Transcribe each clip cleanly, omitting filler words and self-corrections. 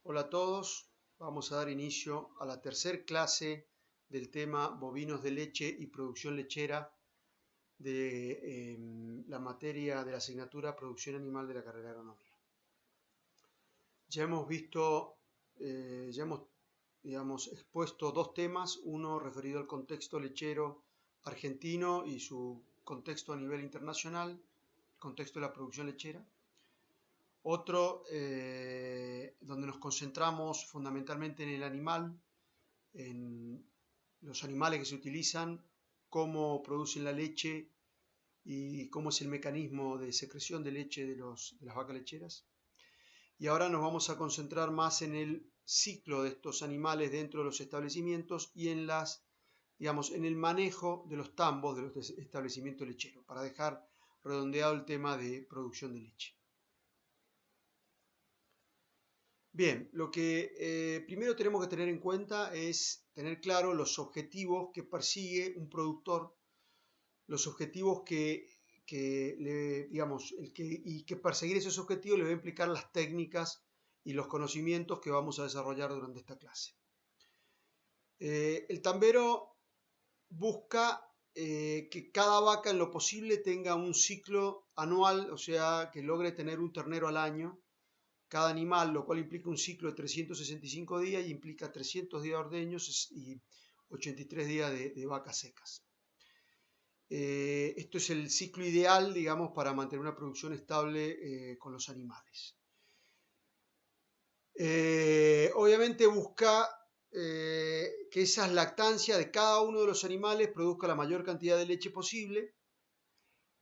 Hola a todos, vamos a dar inicio a la tercera clase del tema bovinos de leche y producción lechera de la materia de la asignatura Producción Animal de la carrera de Agronomía. Ya hemos visto, digamos, expuesto dos temas, uno referido al contexto lechero argentino y su contexto a nivel internacional, el contexto de la producción lechera. Otro donde nos concentramos fundamentalmente en el animal, en los animales que se utilizan, cómo producen la leche y cómo es el mecanismo de secreción de leche de las vacas lecheras. Y ahora nos vamos a concentrar más en el ciclo de estos animales dentro de los establecimientos y en en el manejo de los tambos de los establecimientos lecheros, para dejar redondeado el tema de producción de leche. Bien, lo que primero tenemos que tener en cuenta es tener claro los objetivos que persigue un productor, los objetivos que perseguir esos objetivos le va a implicar las técnicas y los conocimientos que vamos a desarrollar durante esta clase. El tambero busca que cada vaca en lo posible tenga un ciclo anual, o sea, que logre tener un ternero al año, cada animal, lo cual implica un ciclo de 365 días y implica 300 días de ordeños y 83 días de vacas secas. Esto es el ciclo ideal, digamos, para mantener una producción estable con los animales. Obviamente busca que esas lactancias de cada uno de los animales produzca la mayor cantidad de leche posible,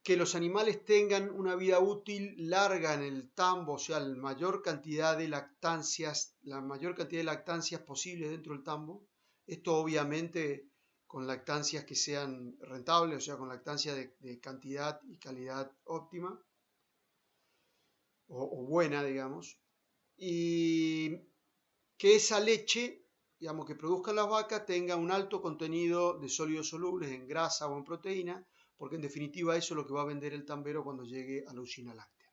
que los animales tengan una vida útil larga en el tambo, o sea, la mayor cantidad de lactancias posibles dentro del tambo. Esto obviamente con lactancias que sean rentables, o sea, con lactancia de cantidad y calidad óptima o buena, digamos. Y que esa leche, digamos, que produzcan las vacas tenga un alto contenido de sólidos solubles en grasa o en proteína, porque en definitiva eso es lo que va a vender el tambero cuando llegue a la usina láctea.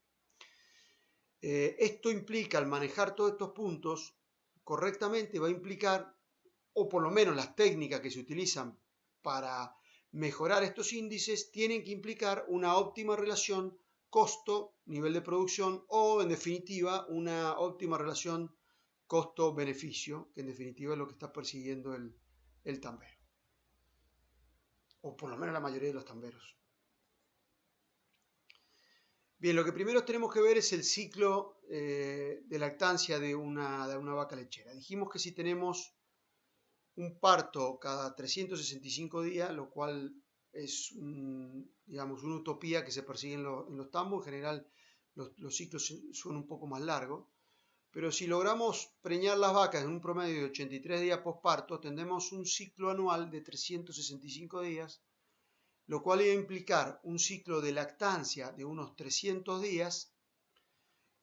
Esto implica, al manejar todos estos puntos correctamente, va a implicar, o por lo menos las técnicas que se utilizan para mejorar estos índices, tienen que implicar una óptima relación costo-nivel de producción o, en definitiva, una óptima relación costo-beneficio, que en definitiva es lo que está persiguiendo el tambero, o por lo menos la mayoría de los tamberos. Bien, lo que primero tenemos que ver es el ciclo de lactancia de una vaca lechera. Dijimos que si tenemos un parto cada 365 días, lo cual es digamos, una utopía que se persigue en los tambos, en general los ciclos son un poco más largos, pero si logramos preñar las vacas en un promedio de 83 días posparto, tendremos un ciclo anual de 365 días, lo cual iba a implicar un ciclo de lactancia de unos 300 días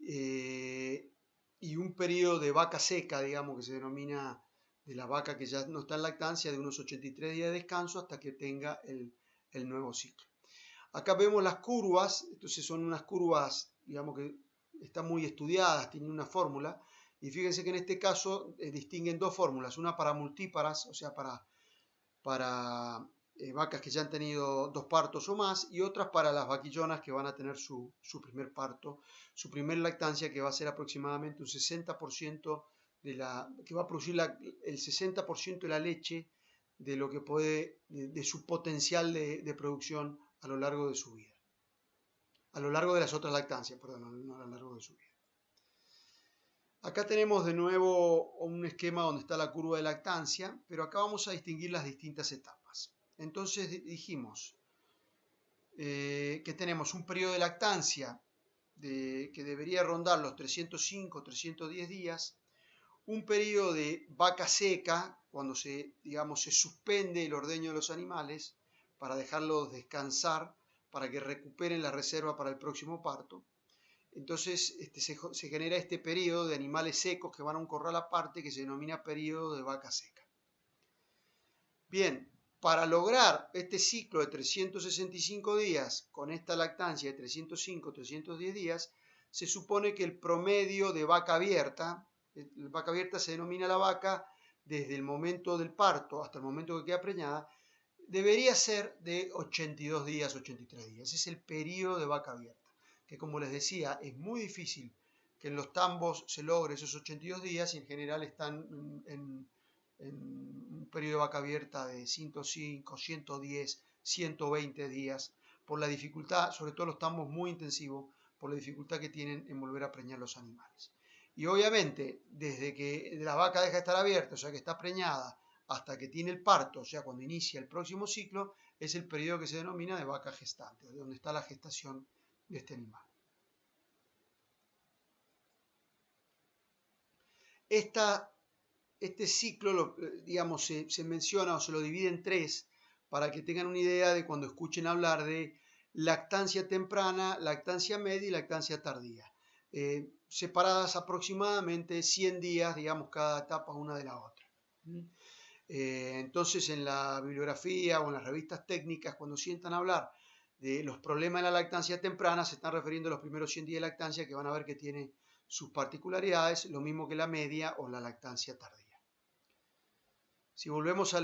y un periodo de vaca seca, digamos, que se denomina de la vaca que ya no está en lactancia, de unos 83 días de descanso hasta que tenga el nuevo ciclo. Acá vemos las curvas, entonces son unas curvas, digamos, que están muy estudiadas, tienen una fórmula, y fíjense que en este caso distinguen dos fórmulas, una para multíparas, o sea, para vacas que ya han tenido dos partos o más, y otras para las vaquillonas que van a tener su primer parto, su primer lactancia, que va a ser aproximadamente un 60% que va a producir el 60% de la leche de lo que puede, de su potencial de producción a lo largo de su vida. A lo largo de las otras lactancias, perdón, no a lo largo de su vida. Acá tenemos de nuevo un esquema donde está la curva de lactancia, pero acá vamos a distinguir las distintas etapas. Entonces dijimos que tenemos un periodo de lactancia que debería rondar los 305, 310 días, un periodo de vaca seca, cuando se suspende el ordeño de los animales para dejarlos descansar, para que recuperen la reserva para el próximo parto. Entonces se genera este periodo de animales secos que van a un corral aparte que se denomina periodo de vaca seca. Bien, para lograr este ciclo de 365 días con esta lactancia de 305, 310 días, se supone que el promedio de vaca abierta, Vaca abierta se denomina la vaca desde el momento del parto hasta el momento que queda preñada, debería ser de 82 días, 83 días. Ese es el periodo de vaca abierta, que como les decía, es muy difícil que en los tambos se logre esos 82 días y en general están en un periodo de vaca abierta de 105, 110, 120 días, por la dificultad, sobre todo los tambos muy intensivos, por la dificultad que tienen en volver a preñar los animales. Y obviamente, desde que la vaca deja de estar abierta, o sea que está preñada, hasta que tiene el parto, o sea cuando inicia el próximo ciclo, es el periodo que se denomina de vaca gestante, de donde está la gestación de este animal. Este ciclo, digamos, se menciona o se lo divide en tres para que tengan una idea de cuando escuchen hablar de lactancia temprana, lactancia media y lactancia tardía. Separadas aproximadamente 100 días, digamos, cada etapa una de la otra. Entonces, en la bibliografía o en las revistas técnicas, cuando sientan hablar de los problemas de la lactancia temprana, se están refiriendo a los primeros 100 días de lactancia, que van a ver que tiene sus particularidades, lo mismo que la media o la lactancia tardía. Si volvemos a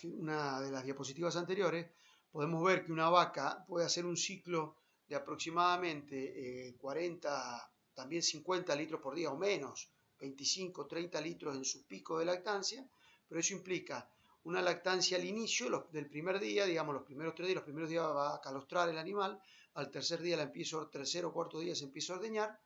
una de las diapositivas anteriores, podemos ver que una vaca puede hacer un ciclo de aproximadamente 40, también 50 litros por día o menos, 25, 30 litros en su pico de lactancia, pero eso implica una lactancia al inicio del primer día, digamos los primeros 3 días, los primeros días va a calostrar el animal, al tercer día, tercer o cuarto día se empieza a ordeñar,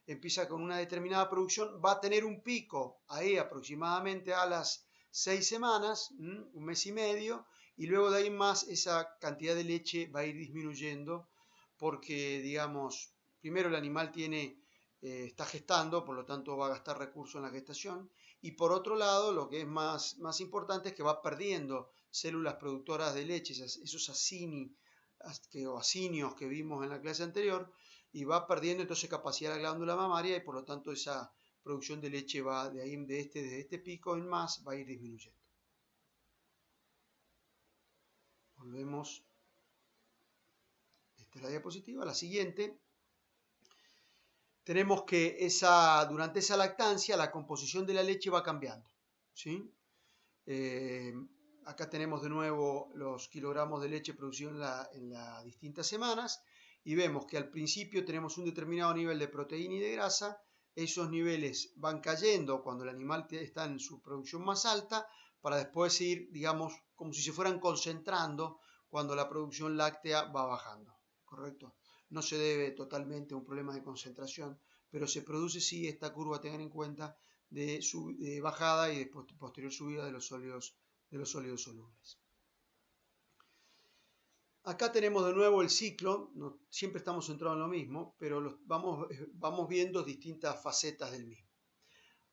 empieza con una determinada producción, va a tener un pico ahí aproximadamente a las 6 semanas, un mes y medio, y luego de ahí más esa cantidad de leche va a ir disminuyendo porque, digamos, primero el animal está gestando, por lo tanto va a gastar recursos en la gestación, y por otro lado, lo que es más importante es que va perdiendo células productoras de leche, esos acinios que vimos en la clase anterior, y va perdiendo entonces capacidad de la glándula mamaria y por lo tanto esa producción de leche va desde este pico en más va a ir disminuyendo. Volvemos. Esta es la diapositiva. La siguiente. Tenemos que durante esa lactancia la composición de la leche va cambiando. ¿Sí? Acá tenemos de nuevo los kilogramos de leche producidos en las distintas semanas y vemos que al principio tenemos un determinado nivel de proteína y de grasa, esos niveles van cayendo cuando el animal está en su producción más alta para después ir, digamos, como si se fueran concentrando cuando la producción láctea va bajando, ¿correcto? No se debe totalmente a un problema de concentración, pero se produce sí esta curva, tengan en cuenta, de bajada y de posterior subida de los sólidos solubles. Acá tenemos de nuevo el ciclo, siempre estamos centrados en lo mismo, pero vamos viendo distintas facetas del mismo.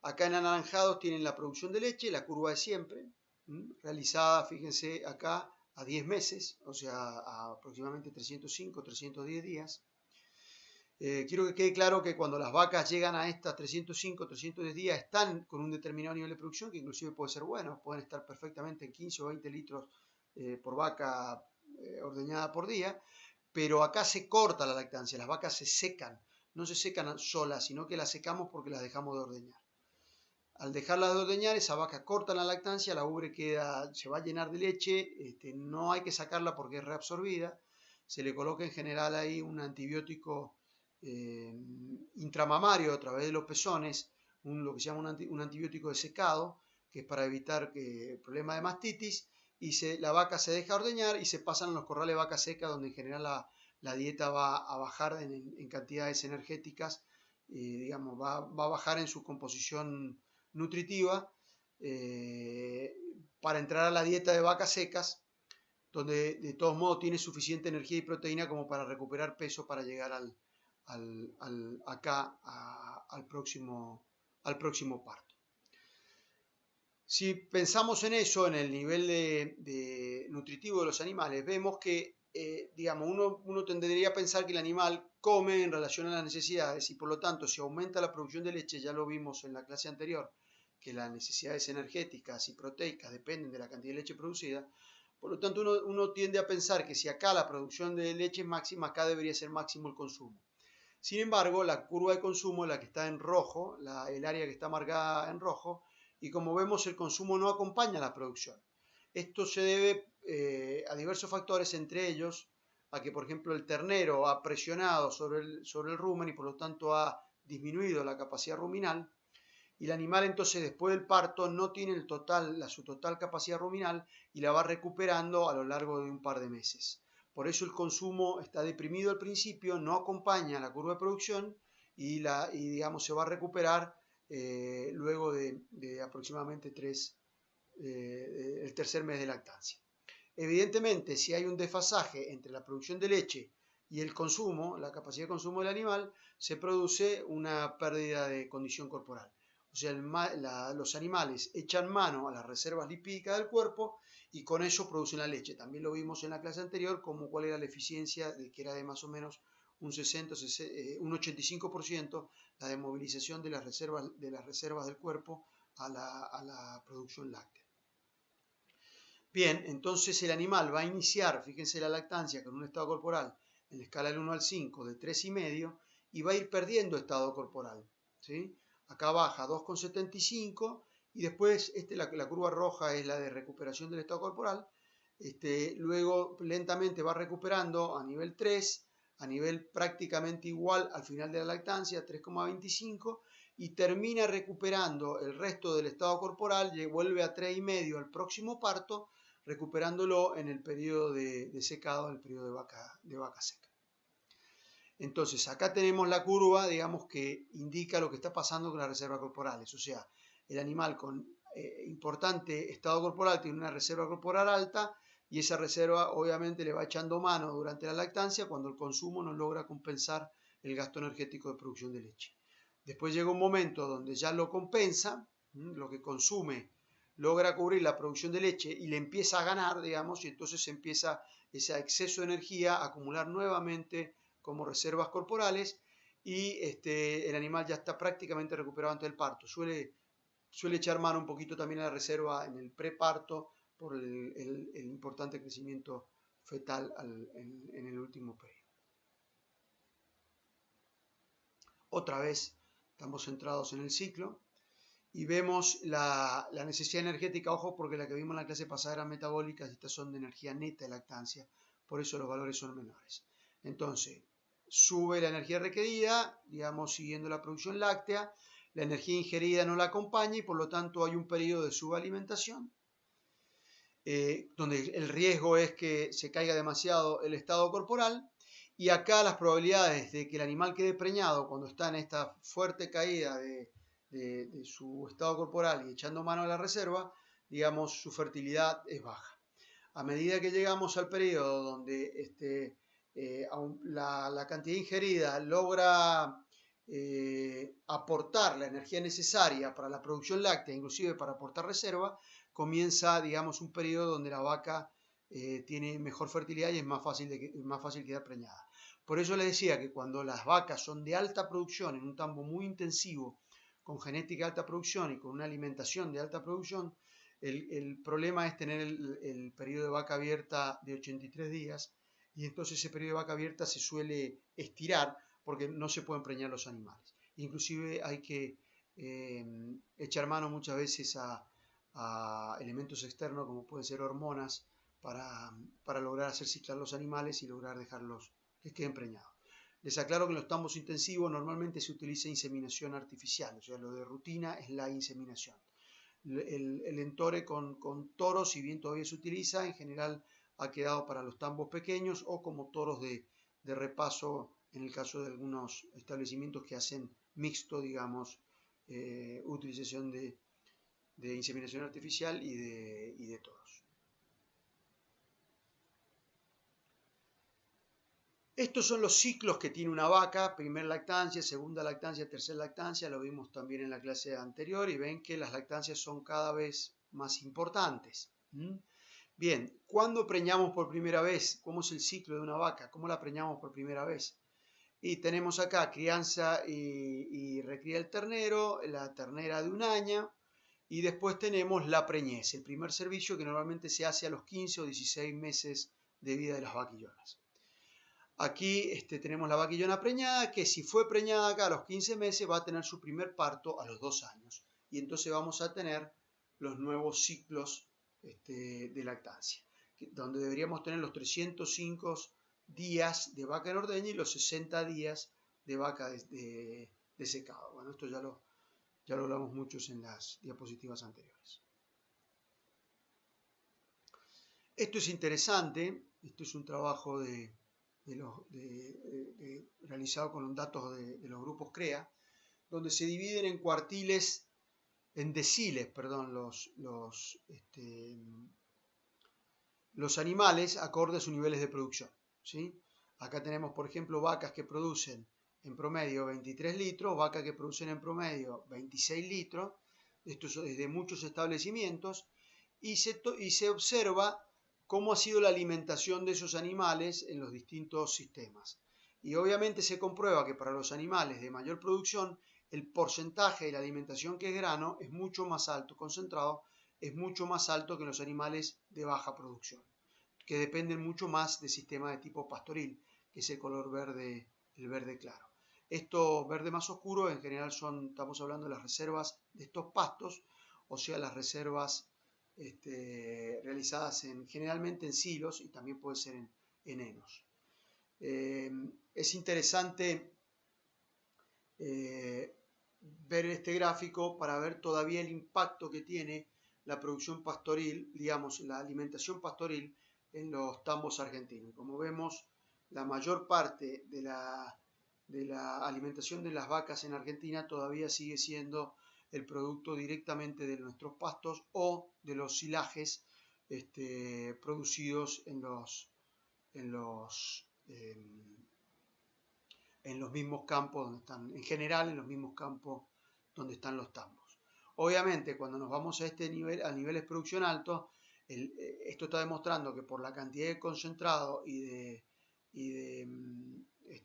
Acá en anaranjados tienen la producción de leche, la curva de siempre, realizada, fíjense acá, a 10 meses, o sea, a aproximadamente 305, 310 días. Quiero que quede claro que cuando las vacas llegan a estas 305, 310 días están con un determinado nivel de producción, que inclusive puede ser bueno, pueden estar perfectamente en 15 o 20 litros por vaca ordeñada por día, pero acá se corta la lactancia, las vacas se secan, no se secan solas, sino que las secamos porque las dejamos de ordeñar. Al dejarlas de ordeñar, esa vaca corta la lactancia, la ubre se va a llenar de leche, no hay que sacarla porque es reabsorbida, se le coloca en general ahí un antibiótico intramamario a través de los pezones, lo que se llama un antibiótico de secado, que es para evitar el problema de mastitis, y la vaca se deja ordeñar y se pasan a los corrales de vaca seca, donde en general la dieta va a bajar en cantidades energéticas, digamos, va a bajar en su composición nutritiva para entrar a la dieta de vacas secas, donde de todos modos tiene suficiente energía y proteína como para recuperar peso para llegar al próximo parto. Si pensamos en eso, en el nivel de nutritivo de los animales, vemos que digamos, uno tendría a pensar que el animal come en relación a las necesidades y por lo tanto si aumenta la producción de leche, ya lo vimos en la clase anterior, que las necesidades energéticas y proteicas dependen de la cantidad de leche producida. Por lo tanto, uno tiende a pensar que si acá la producción de leche es máxima, acá debería ser máximo el consumo. Sin embargo, la curva de consumo, la que está en rojo, el área que está marcada en rojo, y como vemos el consumo no acompaña la producción. Esto se debe a diversos factores, entre ellos a que, por ejemplo, el ternero ha presionado sobre el rumen y por lo tanto ha disminuido la capacidad ruminal, y el animal entonces después del parto no tiene su total capacidad ruminal y la va recuperando a lo largo de un par de meses. Por eso el consumo está deprimido al principio, no acompaña la curva de producción y digamos, se va a recuperar luego de aproximadamente el tercer mes de lactancia. Evidentemente, si hay un desfasaje entre la producción de leche y el consumo, la capacidad de consumo del animal, se produce una pérdida de condición corporal. O sea, los animales echan mano a las reservas lipídicas del cuerpo y con eso producen la leche. También lo vimos en la clase anterior, como cuál era la eficiencia, que era de más o menos un 85% la demovilización de las reservas del cuerpo a la producción láctea. Bien, entonces el animal va a iniciar, fíjense, la lactancia con un estado corporal en la escala del 1 al 5 de 3,5 y va a ir perdiendo estado corporal, ¿sí? Acá baja 2,75 y después la curva roja es la de recuperación del estado corporal. Luego lentamente va recuperando a nivel 3, a nivel prácticamente igual al final de la lactancia, 3,25, y termina recuperando el resto del estado corporal, vuelve a 3,5 al próximo parto, recuperándolo en el periodo de secado, en el periodo de vaca seca. Entonces, acá tenemos la curva, digamos, que indica lo que está pasando con las reservas corporales. O sea, el animal con importante estado corporal tiene una reserva corporal alta y esa reserva obviamente le va echando mano durante la lactancia cuando el consumo no logra compensar el gasto energético de producción de leche. Después llega un momento donde ya lo compensa, lo que consume logra cubrir la producción de leche y le empieza a ganar, digamos, y entonces empieza ese exceso de energía a acumular nuevamente como reservas corporales y el animal ya está prácticamente recuperado ante el parto. Suele echar mano un poquito también a la reserva en el preparto por el importante crecimiento fetal en el último periodo. Otra vez estamos centrados en el ciclo y vemos la necesidad energética, ojo, porque la que vimos en la clase pasada eran metabólicas y estas son de energía neta de lactancia, por eso los valores son menores. Entonces, sube la energía requerida, digamos, siguiendo la producción láctea, la energía ingerida no la acompaña y por lo tanto hay un periodo de subalimentación, donde el riesgo es que se caiga demasiado el estado corporal, y acá las probabilidades de que el animal quede preñado cuando está en esta fuerte caída de su estado corporal y echando mano a la reserva, digamos, su fertilidad es baja. A medida que llegamos al periodo donde la cantidad ingerida logra aportar la energía necesaria para la producción láctea, inclusive para aportar reserva, comienza, digamos, un periodo donde la vaca tiene mejor fertilidad y es más fácil quedar preñada. Por eso les decía que cuando las vacas son de alta producción, en un tambo muy intensivo, con genética de alta producción y con una alimentación de alta producción, el problema es tener el periodo de vaca abierta de 83 días y entonces ese periodo de vaca abierta se suele estirar porque no se pueden preñar los animales. Inclusive hay que echar mano muchas veces a elementos externos como pueden ser hormonas para lograr hacer ciclar los animales y lograr dejarlos que queden preñados. Les aclaro que en los tambos intensivos normalmente se utiliza inseminación artificial, o sea, lo de rutina es la inseminación. El entore con toros, si bien todavía se utiliza, en general ha quedado para los tambos pequeños o como toros de repaso en el caso de algunos establecimientos que hacen mixto, digamos, utilización de inseminación artificial y de toros. Estos son los ciclos que tiene una vaca: primera lactancia, segunda lactancia, tercera lactancia. Lo vimos también en la clase anterior y ven que las lactancias son cada vez más importantes. Bien, ¿cuándo preñamos por primera vez? ¿Cómo es el ciclo de una vaca? ¿Cómo la preñamos por primera vez? Y tenemos acá crianza y recría el ternero, la ternera de un año, y después tenemos la preñez, el primer servicio que normalmente se hace a los 15 o 16 meses de vida de las vaquillonas. Aquí tenemos la vaquillona preñada, que si fue preñada acá a los 15 meses va a tener su primer parto a los 2 años. Y entonces vamos a tener los nuevos ciclos de lactancia, donde deberíamos tener los 305 días de vaca en ordeña y los 60 días de vaca de secado. Bueno, esto ya lo hablamos muchos en las diapositivas anteriores. Esto es interesante, esto es un trabajo realizado con los datos de los grupos CREA, donde se dividen en cuartiles, en deciles, perdón, los animales acorde a sus niveles de producción, ¿sí? Acá tenemos, por ejemplo, vacas que producen en promedio 23 litros, vacas que producen en promedio 26 litros, esto es de muchos establecimientos, y se observa cómo ha sido la alimentación de esos animales en los distintos sistemas. Y obviamente se comprueba que para los animales de mayor producción, el porcentaje de la alimentación que es grano es mucho más alto, concentrado, es mucho más alto que en los animales de baja producción, que dependen mucho más del sistema de tipo pastoril, que es el color verde, el verde claro. Esto verde más oscuro en general estamos hablando de las reservas de estos pastos, o sea, las reservas realizadas generalmente en silos y también puede ser en henos. Es interesante ver este gráfico para ver todavía el impacto que tiene la producción pastoril, digamos, la alimentación pastoril en los tambos argentinos. Como vemos, la mayor parte de la alimentación de las vacas en Argentina todavía sigue siendo el producto directamente de nuestros pastos o de los silajes producidos en los mismos campos donde están, en general en los mismos campos donde están los tambos. Obviamente, cuando nos vamos a a niveles de producción altos, esto está demostrando que por la cantidad de concentrado y de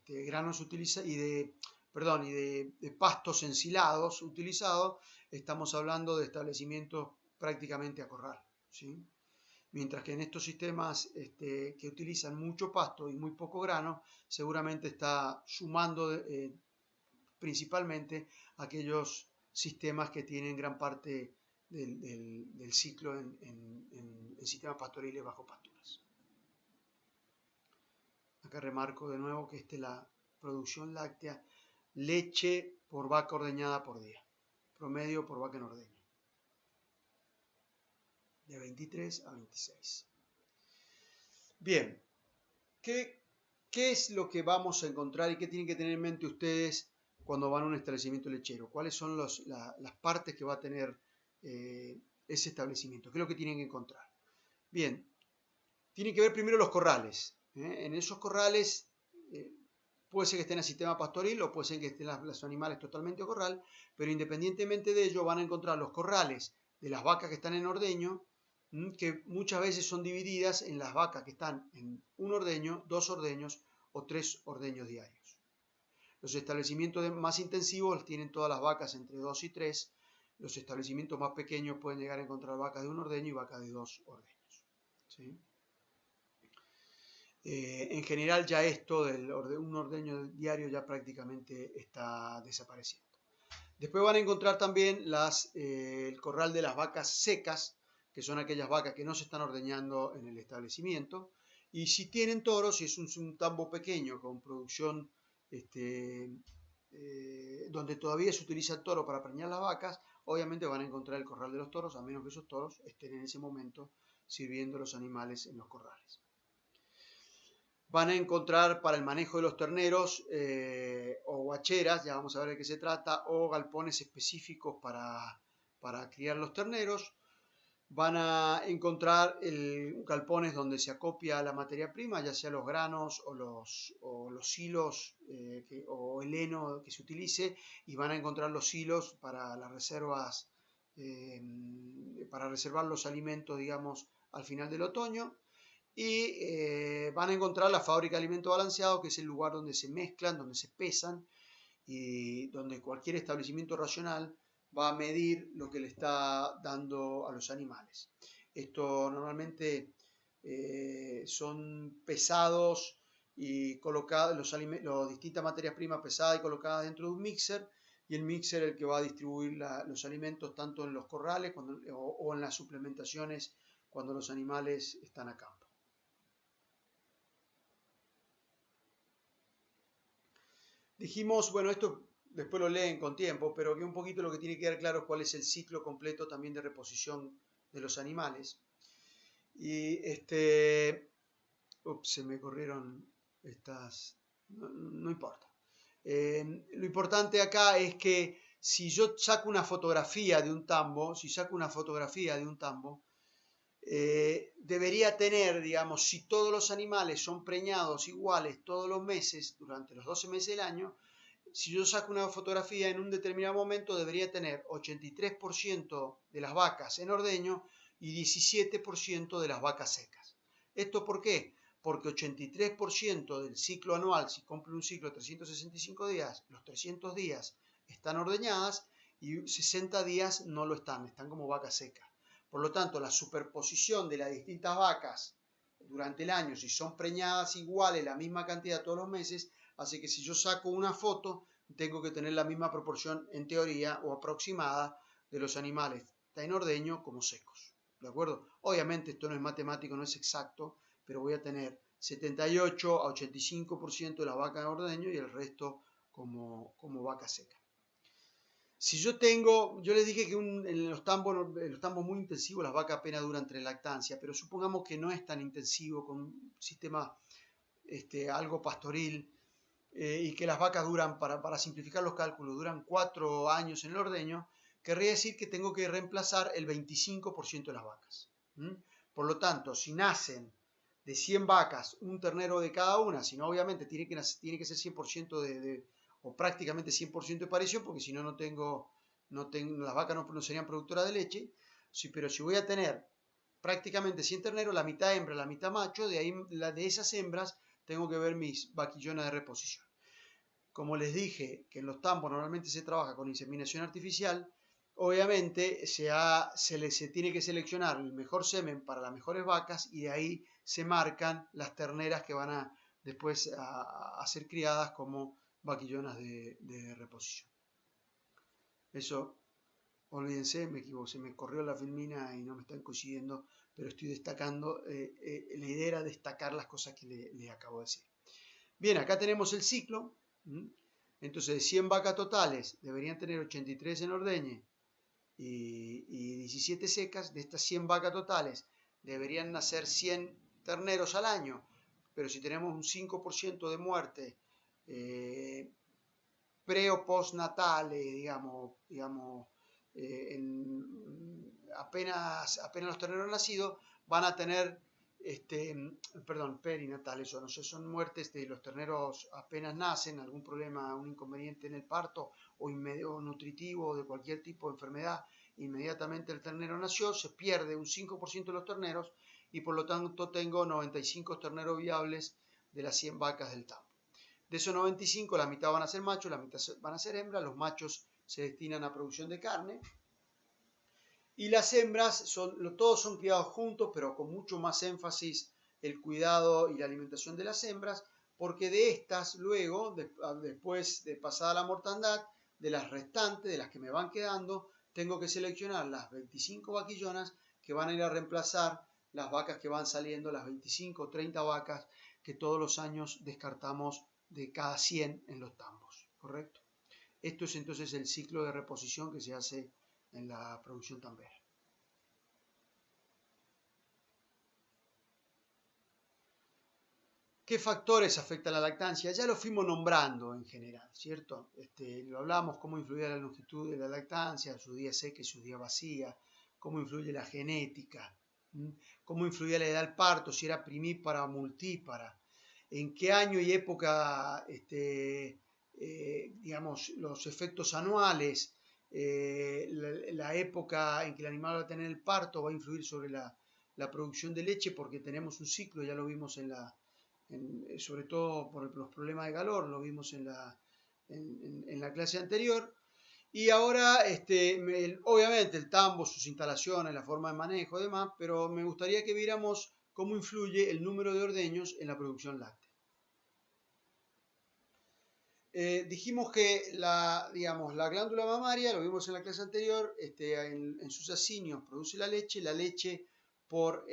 granos utilizados y de pastos ensilados utilizados, estamos hablando de establecimientos prácticamente a corral, ¿sí? Mientras que en estos sistemas que utilizan mucho pasto y muy poco grano, seguramente está sumando principalmente aquellos sistemas que tienen gran parte del ciclo en sistemas pastoriles bajo pasturas. Acá remarco de nuevo que esta es la producción láctea, leche por vaca ordeñada por día, promedio por vaca en ordeño, de 23 a 26. Bien, ¿qué es lo que vamos a encontrar y qué tienen que tener en mente ustedes cuando van a un establecimiento lechero? ¿Cuáles son las partes que va a tener ese establecimiento? ¿Qué es lo que tienen que encontrar? Bien, tienen que ver primero los corrales. En esos corrales puede ser que estén en el sistema pastoril o puede ser que estén los animales totalmente a corral, pero independientemente de ello van a encontrar los corrales de las vacas que están en ordeño, que muchas veces son divididas en las vacas que están en un ordeño, 2 ordeños o 3 ordeños diarios. Los establecimientos más intensivos tienen todas las vacas entre 2 y 3. Los establecimientos más pequeños pueden llegar a encontrar vacas de un ordeño y vacas de 2 ordeños, ¿sí? En general ya esto un ordeño diario ya prácticamente está desapareciendo. Después van a encontrar también el corral de las vacas secas, que son aquellas vacas que no se están ordeñando en el establecimiento. Y si tienen toros, si es un tambo pequeño con producción donde todavía se utiliza el toro para preñar las vacas, obviamente van a encontrar el corral de los toros, a menos que esos toros estén en ese momento sirviendo los animales en los corrales. Van a encontrar para el manejo de los terneros o guacheras, ya vamos a ver de qué se trata, o galpones específicos para criar los terneros. Van a encontrar galpones donde se acopia la materia prima, ya sea los granos o los hilos o el heno que se utilice, y van a encontrar los hilos para las reservas, para reservar los alimentos, digamos, al final del otoño. Y van a encontrar la fábrica de alimento balanceado, que es el lugar donde se mezclan, donde se pesan y donde cualquier establecimiento racional va a medir lo que le está dando a los animales. Esto normalmente son pesados y colocadas las distintas materias primas pesadas y colocadas dentro de un mixer, y el mixer el que va a distribuir los alimentos tanto en los corrales o en las suplementaciones cuando los animales están a campo. Dijimos, bueno, esto después lo leen con tiempo, pero que un poquito lo que tiene que quedar claro es cuál es el ciclo completo también de reposición de los animales. Y se me corrieron estas, no importa. Lo importante acá es que si yo saco una fotografía de un tambo, debería tener, digamos, si todos los animales son preñados iguales todos los meses, durante los 12 meses del año, si yo saco una fotografía en un determinado momento, debería tener 83% de las vacas en ordeño y 17% de las vacas secas. ¿Esto por qué? Porque 83% del ciclo anual, si cumple un ciclo de 365 días, los 300 días están ordeñadas y 60 días no lo están como vacas secas. Por lo tanto, la superposición de las distintas vacas durante el año, si son preñadas iguales, la misma cantidad todos los meses, hace que si yo saco una foto, tengo que tener la misma proporción en teoría o aproximada de los animales, en ordeño como secos. ¿De acuerdo? Obviamente esto no es matemático, no es exacto, pero voy a tener 78 a 85% de las vacas en ordeño y el resto como vaca seca. Si yo les dije que en los tambos muy intensivos las vacas apenas duran 3 lactancias, pero supongamos que no es tan intensivo con un sistema algo pastoril y que las vacas duran, para simplificar los cálculos, duran 4 años en el ordeño, querría decir que tengo que reemplazar el 25% de las vacas. Por lo tanto, si nacen de 100 vacas, un ternero de cada una, sino obviamente tiene que ser 100% o prácticamente 100% de parición, porque si no, las vacas no serían productoras de leche, pero si voy a tener prácticamente 100 terneros, la mitad hembra, la mitad macho, de esas hembras tengo que ver mis vaquillonas de reposición. Como les dije que en los tambos normalmente se trabaja con inseminación artificial, obviamente se tiene que seleccionar el mejor semen para las mejores vacas y de ahí se marcan las terneras que van después a ser criadas como vaquillonas de reposición. Eso, olvídense, me equivoqué, se me corrió la filmina y no me están coincidiendo, pero estoy destacando, la idea era destacar las cosas que le acabo de decir. Bien, acá tenemos el ciclo. Entonces, de 100 vacas totales, deberían tener 83 en ordeñe y 17 secas. De estas 100 vacas totales, deberían nacer 100 terneros al año, pero si tenemos un 5% de muerte pre o postnatale, digamos apenas los terneros nacidos, van a tener perinatales, no sé, son muertes de los terneros apenas nacen, algún problema, un inconveniente en el parto o nutritivo de cualquier tipo de enfermedad, inmediatamente el ternero nació, se pierde un 5% de los terneros y por lo tanto tengo 95 terneros viables de las 100 vacas del tambo. De esos 95, la mitad van a ser machos, la mitad van a ser hembras, los machos se destinan a producción de carne, y las hembras, todos son criados juntos, pero con mucho más énfasis el cuidado y la alimentación de las hembras, porque de estas luego, después de pasada la mortandad, de las restantes, de las que me van quedando, tengo que seleccionar las 25 vaquillonas que van a ir a reemplazar las vacas que van saliendo, las 25 o 30 vacas que todos los años descartamos de cada 100 en los tambos, ¿correcto? Esto es entonces el ciclo de reposición que se hace en la producción tambera. ¿Qué factores afectan la lactancia? Ya lo fuimos nombrando en general, ¿cierto? Lo hablamos, cómo influye la longitud de la lactancia, sus días seca y sus días vacía, cómo influye la genética, cómo influye la edad del parto, si era primípara o multípara, en qué año y época, digamos, los efectos anuales, la época en que el animal va a tener el parto va a influir sobre la producción de leche, porque tenemos un ciclo, ya lo vimos sobre todo por los problemas de calor, lo vimos en la clase anterior. Y ahora, obviamente el tambo, sus instalaciones, la forma de manejo y demás, pero me gustaría que viéramos cómo influye el número de ordeños en la producción láctea. Dijimos que digamos, la glándula mamaria, lo vimos en la clase anterior, en sus acinios produce la leche por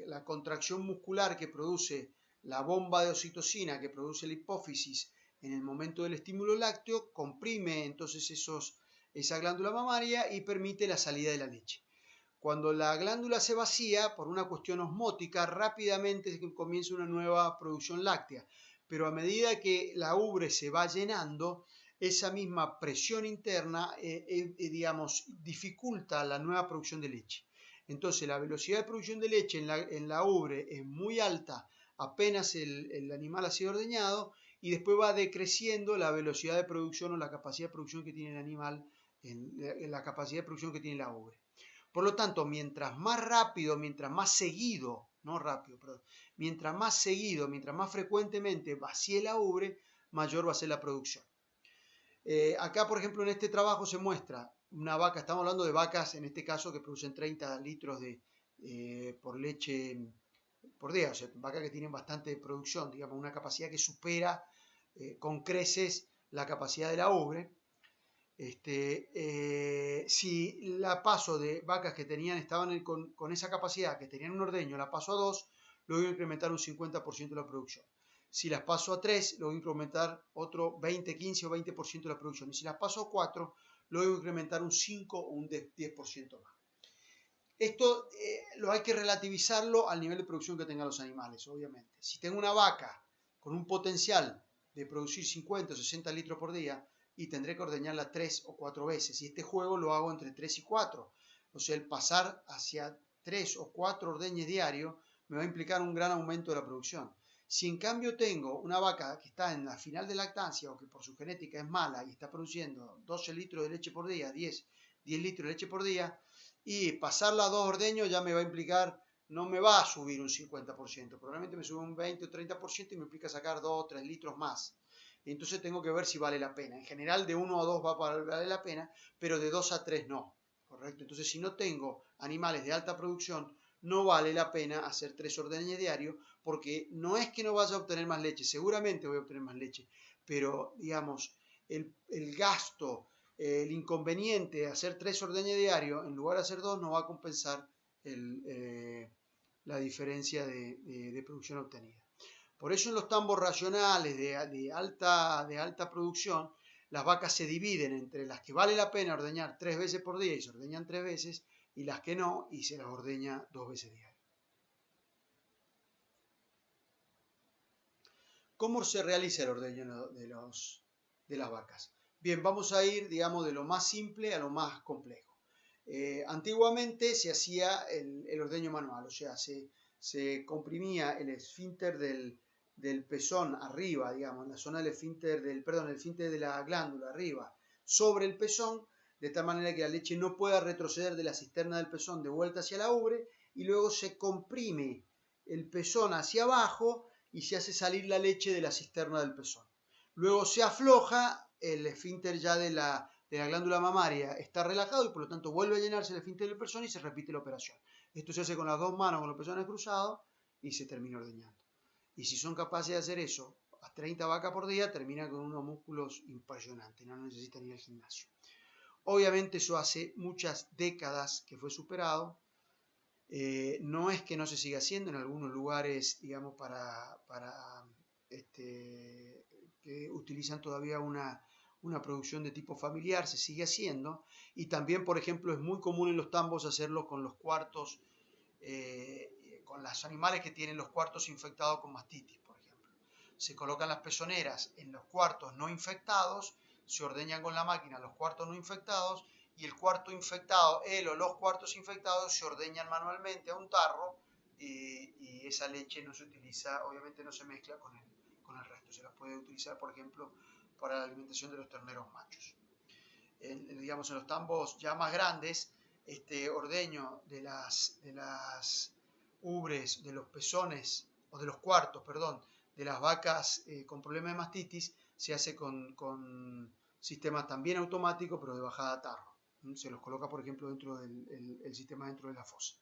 la contracción muscular que produce la bomba de oxitocina que produce la hipófisis en el momento del estímulo lácteo, comprime entonces esa glándula mamaria y permite la salida de la leche. Cuando la glándula se vacía, por una cuestión osmótica, rápidamente comienza una nueva producción láctea. Pero a medida que la ubre se va llenando, esa misma presión interna, digamos, dificulta la nueva producción de leche. Entonces, la velocidad de producción de leche en la ubre es muy alta apenas el animal ha sido ordeñado, y después va decreciendo la velocidad de producción o la capacidad de producción que tiene el animal, en la capacidad de producción que tiene la ubre. Por lo tanto, mientras más rápido, mientras más seguido, no rápido, perdón, mientras más frecuentemente vacíe la ubre, mayor va a ser la producción. Acá, por ejemplo, en este trabajo se muestra una vaca, estamos hablando de vacas, en este caso, que producen 30 litros por leche por día, o sea, vacas que tienen bastante producción, digamos, una capacidad que supera con creces la capacidad de la ubre. Si la paso de vacas que estaban con esa capacidad, que tenían un ordeño, la paso a 2, lo voy a incrementar un 50% de la producción. Si las paso a 3, lo voy a incrementar otro 20, 15 o 20% de la producción. Y si las paso a 4, lo voy a incrementar un 5 o un 10% más. Esto lo hay que relativizarlo al nivel de producción que tengan los animales, obviamente. Si tengo una vaca con un potencial de producir 50 o 60 litros por día, y tendré que ordeñarla 3 o 4 veces. Y este juego lo hago entre 3 y 4. O sea, el pasar hacia 3 o 4 ordeñes diarios me va a implicar un gran aumento de la producción. Si en cambio tengo una vaca que está en la final de lactancia o que por su genética es mala y está produciendo 12 litros de leche por día, 10 litros de leche por día, y pasarla a 2 ordeños ya me va a implicar, no me va a subir un 50%, probablemente me sube un 20 o 30% y me implica sacar 2 o 3 litros más. Entonces tengo que ver si vale la pena. En general de 1 a 2 va a valer la pena, pero de 2 a 3 no. ¿Correcto? Entonces si no tengo animales de alta producción, no vale la pena hacer 3 ordeñes diarios, porque no es que no vaya a obtener más leche, seguramente voy a obtener más leche, pero digamos, el gasto, el inconveniente de hacer 3 ordeñes diarios en lugar de hacer 2 no va a compensar la diferencia de producción obtenida. Por eso en los tambos racionales de alta producción, las vacas se dividen entre las que vale la pena ordeñar 3 veces por día y se ordeñan 3 veces, y las que no, y se las ordeña 2 veces diarias. ¿Cómo se realiza el ordeño de las vacas? Bien, vamos a ir, digamos, de lo más simple a lo más complejo. Antiguamente se hacía el ordeño manual, o sea, se comprimía el esfínter del pezón arriba, digamos, en la zona del esfínter el esfínter de la glándula arriba, sobre el pezón, de tal manera que la leche no pueda retroceder de la cisterna del pezón de vuelta hacia la ubre, y luego se comprime el pezón hacia abajo y se hace salir la leche de la cisterna del pezón. Luego se afloja, el esfínter ya de la glándula mamaria está relajado y por lo tanto vuelve a llenarse el esfínter del pezón y se repite la operación. Esto se hace con las dos manos, con los pezones cruzados, y se termina ordeñando. Y si son capaces de hacer eso a 30 vacas por día, termina con unos músculos impresionantes, no necesitan ir al gimnasio. Obviamente eso hace muchas décadas que fue superado. No es que no se siga haciendo en algunos lugares, digamos, que utilizan todavía una producción de tipo familiar, se sigue haciendo. Y también, por ejemplo, es muy común en los tambos hacerlo con los cuartos, con los animales que tienen los cuartos infectados con mastitis, por ejemplo. Se colocan las pezoneras en los cuartos no infectados, se ordeñan con la máquina los cuartos no infectados, y el cuarto infectado, o los cuartos infectados se ordeñan manualmente a un tarro, y esa leche no se utiliza, obviamente no se mezcla con el resto. Se las puede utilizar, por ejemplo, para la alimentación de los terneros machos. Digamos, en los tambos ya más grandes, este ordeño de las ubres, de los pezones, o de los cuartos, perdón, de las vacas con problemas de mastitis, se hace con sistemas también automáticos, pero de bajada a tarro. Se los coloca, por ejemplo, dentro del sistema dentro de la fosa.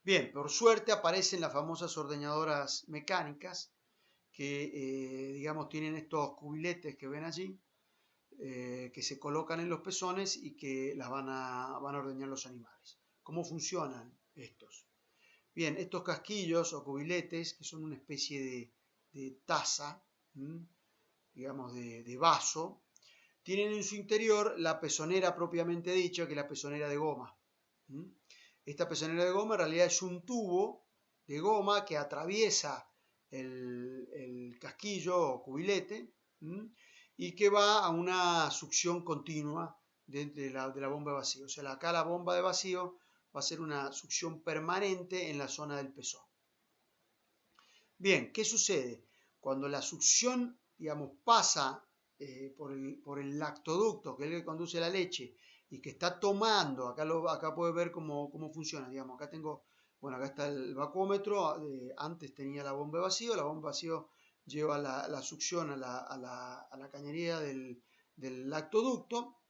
Bien, por suerte aparecen las famosas ordeñadoras mecánicas, que, digamos, tienen estos cubiletes que ven allí, que se colocan en los pezones y que las van a ordeñar los animales. ¿Cómo funcionan estos? Bien, estos casquillos o cubiletes, que son una especie de taza, digamos, de vaso, tienen en su interior la pezonera propiamente dicha, que es la pezonera de goma. Esta pezonera de goma en realidad es un tubo de goma que atraviesa el casquillo o cubilete y que va a una succión continua de la bomba de vacío. O sea, acá la bomba de vacío va a ser una succión permanente en la zona del pezón. Bien, ¿qué sucede? Cuando la succión, digamos, pasa por el lactoducto, que es el que conduce la leche, y que está tomando, acá puedes ver cómo funciona, digamos, acá tengo, bueno, acá está el vacuómetro, antes tenía la bomba de vacío lleva la succión a la cañería del lactoducto,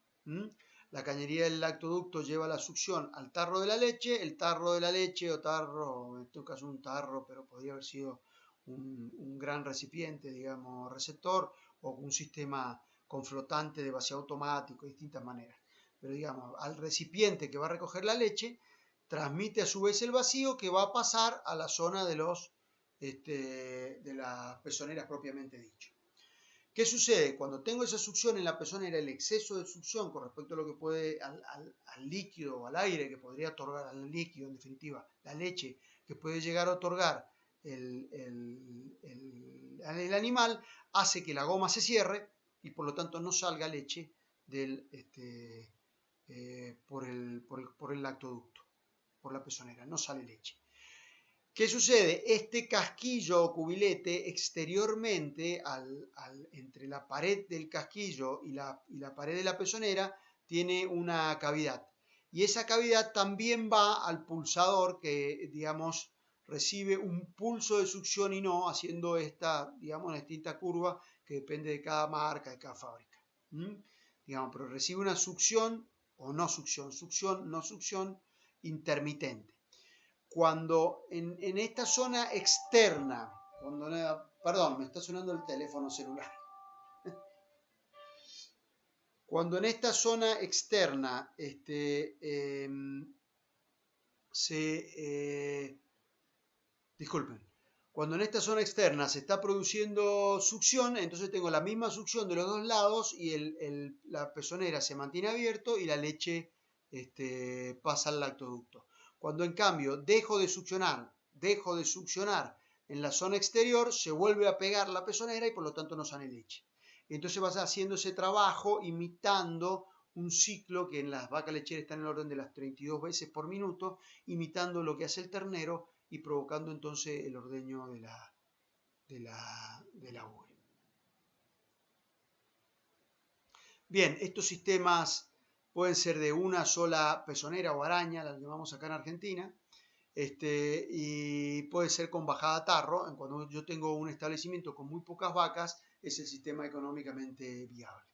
la cañería del lactoducto lleva la succión al tarro de la leche, el tarro de la leche o tarro, en este caso un tarro, pero podría haber sido un gran recipiente, digamos, receptor, o un sistema con flotante de vacío automático, de distintas maneras. Pero digamos, al recipiente que va a recoger la leche, transmite a su vez el vacío que va a pasar a la zona de las pezoneras propiamente dicho. ¿Qué sucede? Cuando tengo esa succión en la pezonera, el exceso de succión con respecto a lo que puede, al líquido o al aire que podría otorgar, al líquido en definitiva, la leche que puede llegar a otorgar el animal, hace que la goma se cierre y por lo tanto no salga leche por el lactoducto, por la pezonera, no sale leche. ¿Qué sucede? Este casquillo o cubilete exteriormente, entre la pared del casquillo y la pared de la pezonera, tiene una cavidad. Y esa cavidad también va al pulsador que, digamos, recibe un pulso de succión y no, haciendo esta, digamos, una distinta curva que depende de cada marca, de cada fábrica. Digamos, pero recibe una succión o no succión, no succión intermitente. Cuando en esta zona externa, perdón, me está sonando el teléfono celular. Cuando en esta zona externa disculpen, cuando en esta zona externa se está produciendo succión, entonces tengo la misma succión de los dos lados y la pezonera se mantiene abierto y la leche pasa al lactoducto. Cuando en cambio dejo de succionar en la zona exterior, se vuelve a pegar la pezonera y por lo tanto no sale leche. Entonces vas haciendo ese trabajo imitando un ciclo que en las vacas lecheras está en el orden de las 32 veces por minuto, imitando lo que hace el ternero y provocando entonces el ordeño de la ubre. Bien, estos sistemas pueden ser de una sola pezonera o araña, la llamamos acá en Argentina, y puede ser con bajada a tarro. Cuando yo tengo un establecimiento con muy pocas vacas, es el sistema económicamente viable.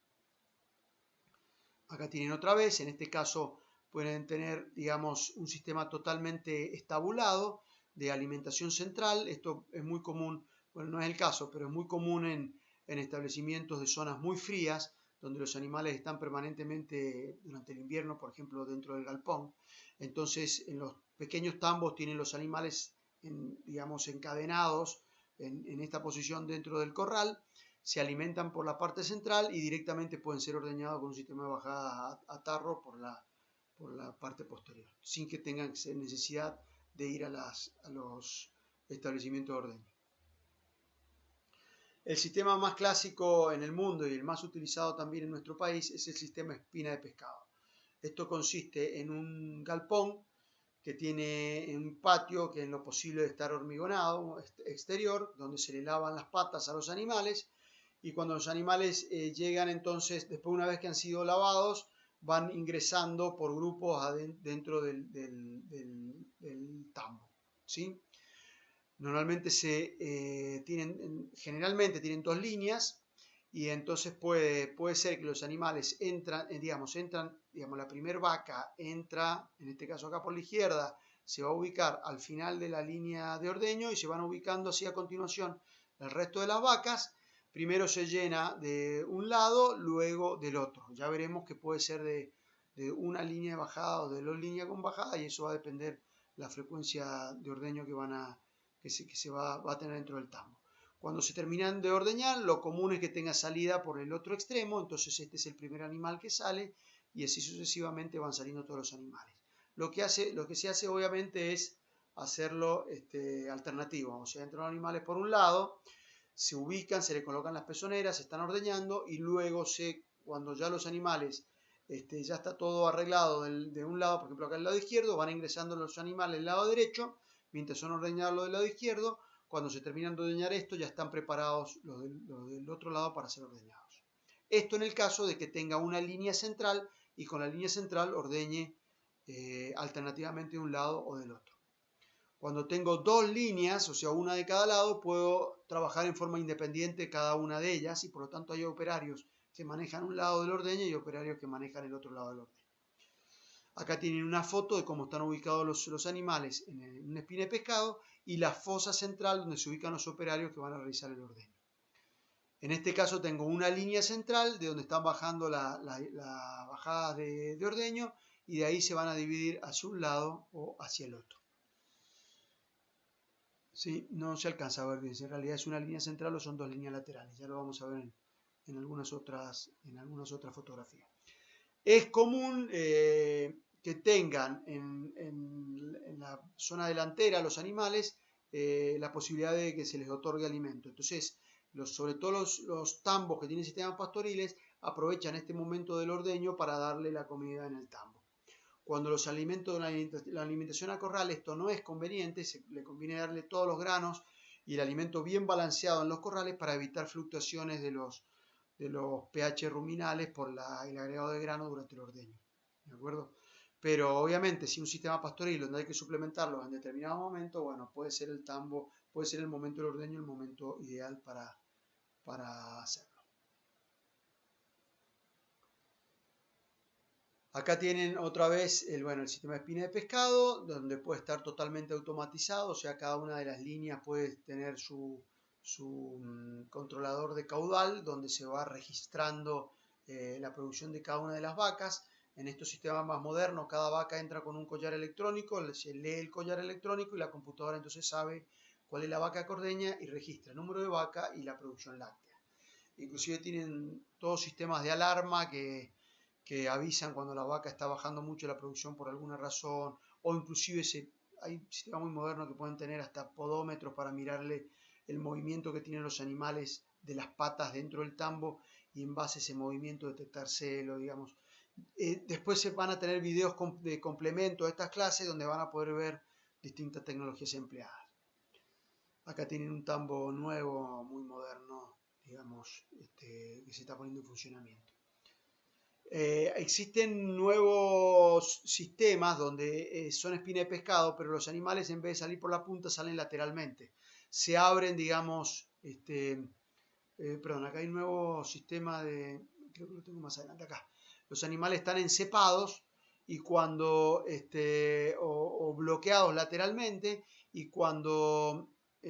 Acá tienen otra vez, en este caso pueden tener, digamos, un sistema totalmente estabulado de alimentación central. Esto es muy común, bueno, no es el caso, pero es muy común en establecimientos de zonas muy frías, donde los animales están permanentemente durante el invierno, por ejemplo, dentro del galpón. Entonces, en los pequeños tambos tienen los animales, digamos, encadenados en esta posición dentro del corral, se alimentan por la parte central y directamente pueden ser ordeñados con un sistema de bajada a tarro por la parte posterior, sin que tengan necesidad de ir a los establecimientos de ordeño. El sistema más clásico en el mundo y el más utilizado también en nuestro país es el sistema espina de pescado. Esto consiste en un galpón que tiene un patio que en lo posible de estar hormigonado exterior, donde se le lavan las patas a los animales, y cuando los animales llegan entonces, después una vez que han sido lavados, van ingresando por grupos dentro del tambo, ¿sí? Normalmente generalmente tienen dos líneas y entonces puede ser que los animales entran, la primera vaca entra, en este caso acá por la izquierda, se va a ubicar al final de la línea de ordeño y se van ubicando así a continuación El resto de las vacas, primero se llena de un lado, luego del otro. Ya veremos que puede ser de una línea de bajada o de dos líneas con bajada, y eso va a depender la frecuencia de ordeño que se va a tener dentro del tambo. Cuando se terminan de ordeñar, lo común es que tenga salida por el otro extremo, entonces este es el primer animal que sale y así sucesivamente van saliendo todos los animales. Lo que se hace obviamente es hacerlo alternativo, o sea, entran los animales por un lado, se ubican, se le colocan las pezoneras, se están ordeñando y luego cuando ya los animales ya está todo arreglado de un lado, por ejemplo acá del lado izquierdo, van ingresando los animales del lado derecho, mientras son ordeñados los del lado izquierdo. Cuando se terminan de ordeñar esto, ya están preparados los del otro lado para ser ordeñados. Esto en el caso de que tenga una línea central y con la línea central ordeñe alternativamente de un lado o del otro. Cuando tengo dos líneas, o sea, una de cada lado, puedo trabajar en forma independiente cada una de ellas y por lo tanto hay operarios que manejan un lado del ordeño y operarios que manejan el otro lado del ordeño. Acá tienen una foto de cómo están ubicados los animales en una espina de pescado y la fosa central donde se ubican los operarios que van a realizar el ordeño. En este caso tengo una línea central de donde están bajando las bajadas de ordeño y de ahí se van a dividir hacia un lado o hacia el otro. ¿Sí? No se alcanza a ver bien si en realidad es una línea central o son dos líneas laterales. Ya lo vamos a ver en algunas otras fotografías. Es común que tengan en la zona delantera los animales la posibilidad de que se les otorgue alimento. Entonces, sobre todo los tambos que tienen sistemas pastoriles aprovechan este momento del ordeño para darle la comida en el tambo. Cuando los alimentos de la alimentación a corral, esto no es conveniente, le conviene darle todos los granos y el alimento bien balanceado en los corrales para evitar fluctuaciones de los pH ruminales por el agregado de grano durante el ordeño. ¿De acuerdo? Pero obviamente si un sistema pastoril donde hay que suplementarlos en determinado momento, bueno, puede ser el tambo, puede ser el momento del ordeño el momento ideal para hacerlo. Acá tienen otra vez el sistema de espina de pescado, donde puede estar totalmente automatizado, o sea, cada una de las líneas puede tener su controlador de caudal, donde se va registrando la producción de cada una de las vacas. En estos sistemas más modernos, cada vaca entra con un collar electrónico, se lee el collar electrónico y la computadora entonces sabe cuál es la vaca que ordeña y registra el número de vaca y la producción láctea. Inclusive tienen todos sistemas de alarma que avisan cuando la vaca está bajando mucho la producción por alguna razón, o inclusive hay sistemas muy modernos que pueden tener hasta podómetros para mirarle el movimiento que tienen los animales de las patas dentro del tambo y en base a ese movimiento detectar celo, digamos. Después se van a tener videos de complemento a estas clases donde van a poder ver distintas tecnologías empleadas. Acá tienen un tambo nuevo, muy moderno, digamos, que se está poniendo en funcionamiento. Existen nuevos sistemas donde son espina de pescado, pero los animales en vez de salir por la punta salen lateralmente. Se abren, digamos, perdón, acá hay un nuevo sistema creo que lo tengo más adelante acá. Los animales están encepados y cuando, o bloqueados lateralmente, y cuando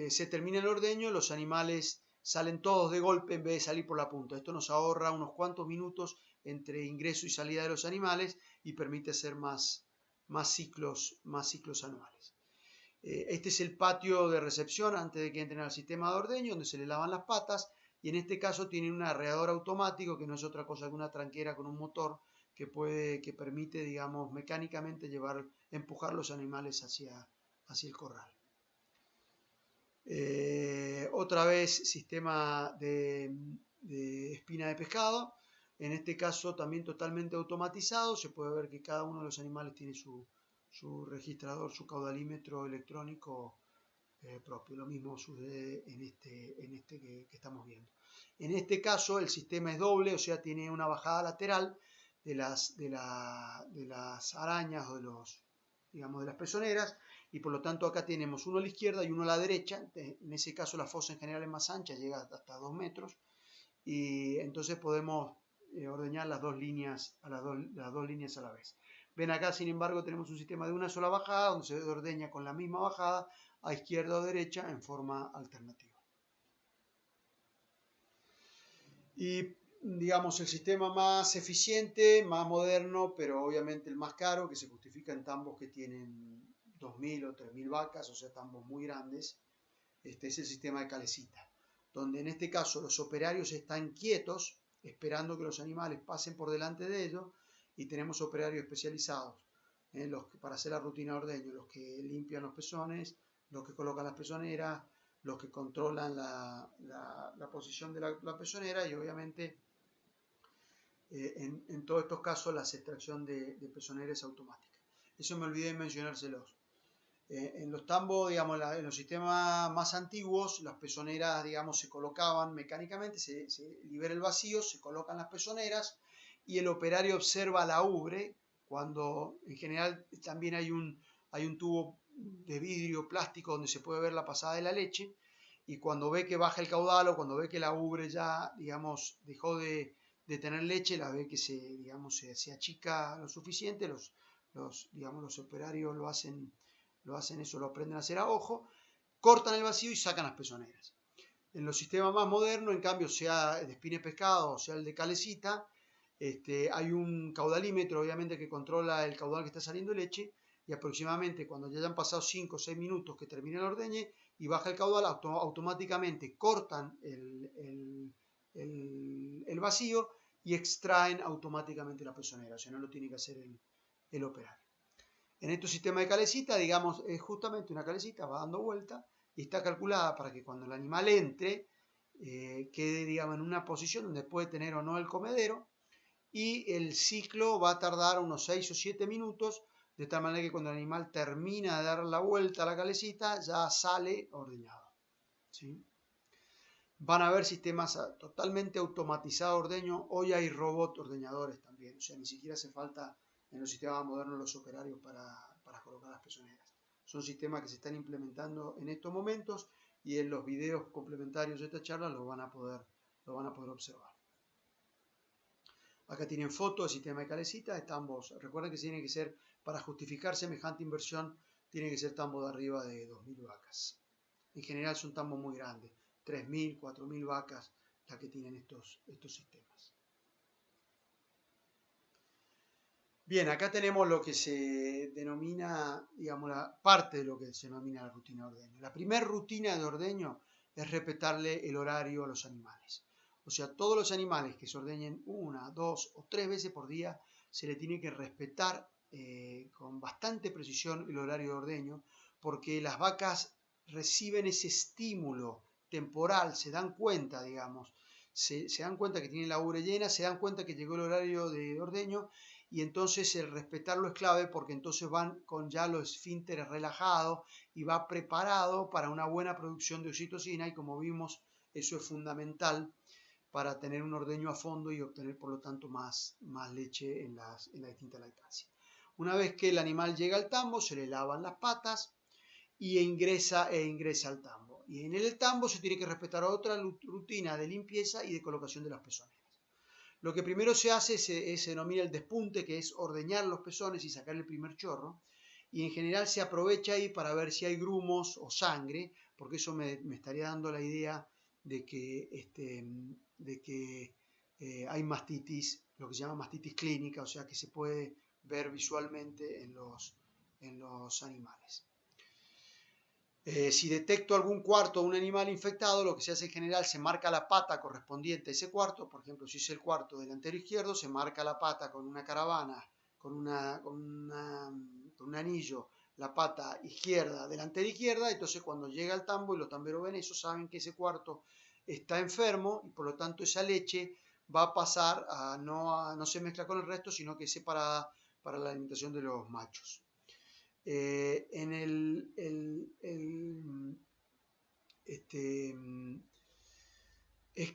se termina el ordeño, los animales salen todos de golpe en vez de salir por la punta. Esto nos ahorra unos cuantos minutos entre ingreso y salida de los animales y permite hacer más ciclos anuales. Este es el patio de recepción antes de que entren al sistema de ordeño, donde se le lavan las patas, y en este caso tienen un arreador automático que no es otra cosa que una tranquera con un motor que permite, digamos, mecánicamente empujar los animales hacia el corral. Otra vez sistema de espina de pescado, en este caso también totalmente automatizado. Se puede ver que cada uno de los animales tiene su registrador, su caudalímetro electrónico propio. Lo mismo sucede en este que estamos viendo. En este caso el sistema es doble, o sea, tiene una bajada lateral de las arañas o de las pezoneras, y por lo tanto acá tenemos uno a la izquierda y uno a la derecha. En ese caso la fosa en general es más ancha, llega hasta 2 metros, y entonces podemos ordeñar las dos líneas a la vez. Ven acá, sin embargo, tenemos un sistema de una sola bajada, donde se ordeña con la misma bajada a izquierda o derecha en forma alternativa. Y digamos el sistema más eficiente, más moderno, pero obviamente el más caro, que se justifica en tambos que tienen 2.000 o 3.000 vacas, o sea, tambos muy grandes, es el sistema de calecita, donde en este caso los operarios están quietos, esperando que los animales pasen por delante de ellos, y tenemos operarios especializados para hacer la rutina de ordeño, los que limpian los pezones, los que colocan las pezoneras, los que controlan la posición de la pezonera y obviamente en todos estos casos la extracción de pezonera es automática. Eso me olvidé de mencionárselos. En los tambos, digamos, en los sistemas más antiguos, las pezoneras, digamos, se colocaban mecánicamente, se libera el vacío, se colocan las pezoneras y el operario observa la ubre cuando en general también hay un tubo de vidrio plástico donde se puede ver la pasada de la leche y cuando ve que baja el caudal o cuando ve que la ubre ya, digamos, dejó de tener leche, la ve que digamos, se achica lo suficiente, digamos, los operarios lo hacen eso, lo aprenden a hacer a ojo, cortan el vacío y sacan las pezoneras. En los sistemas más modernos, en cambio, sea el de espine pescado o sea el de calecita, hay un caudalímetro, obviamente, que controla el caudal que está saliendo leche y aproximadamente cuando ya hayan pasado 5 o 6 minutos que termine el ordeñe y baja el caudal, automáticamente cortan el vacío y extraen automáticamente la pezonera, o sea, no lo tiene que hacer el operario. En este sistema de calecita, digamos, es justamente una calecita, va dando vuelta y está calculada para que cuando el animal entre, quede, digamos, en una posición donde puede tener o no el comedero y el ciclo va a tardar unos 6 o 7 minutos, de tal manera que cuando el animal termina de dar la vuelta a la calecita, ya sale ordeñado. ¿Sí? Van a haber sistemas totalmente automatizados de ordeño. Hoy hay robot ordeñadores también, o sea, ni siquiera hace falta en los sistemas modernos los operarios para colocar las pezoneras. Son sistemas que se están implementando en estos momentos y en los videos complementarios de esta charla lo van a poder observar. Acá tienen fotos del sistema de calecita, de tambos. Recuerden que tiene que ser, para justificar semejante inversión, tiene que ser tambos de arriba de 2.000 vacas. En general son tambos muy grandes, 3.000, 4.000 vacas las que tienen estos sistemas. Bien, acá tenemos lo que se denomina, digamos, la parte de lo que se denomina la rutina de ordeño. La primera rutina de ordeño es respetarle el horario a los animales. O sea, todos los animales que se ordeñen 1, 2 o 3 veces por día, se le tiene que respetar con bastante precisión el horario de ordeño, porque las vacas reciben ese estímulo temporal, se dan cuenta, digamos, se dan cuenta que tienen la ubre llena, se dan cuenta que llegó el horario de ordeño y entonces el respetarlo es clave porque entonces van con ya los esfínteres relajados y va preparado para una buena producción de oxitocina y como vimos eso es fundamental para tener un ordeño a fondo y obtener por lo tanto más leche en la distinta lactancia. Una vez que el animal llega al tambo se le lavan las patas y ingresa al tambo. Y en el tambo se tiene que respetar otra rutina de limpieza y de colocación de las pezoneras. Lo que primero se hace se denomina el despunte, que es ordeñar los pezones y sacar el primer chorro. Y en general se aprovecha ahí para ver si hay grumos o sangre, porque eso me estaría dando la idea de que hay mastitis, lo que se llama mastitis clínica, o sea que se puede ver visualmente en los animales. Si detecto algún cuarto de un animal infectado, lo que se hace en general se marca la pata correspondiente a ese cuarto. Por ejemplo, si es el cuarto delantero izquierdo, se marca la pata con una caravana, con un anillo, la pata izquierda, delantera izquierda. Entonces, cuando llega al tambo y los tamberos ven eso, saben que ese cuarto está enfermo y por lo tanto esa leche va a pasar no se mezcla con el resto, sino que es separada para la alimentación de los machos. Es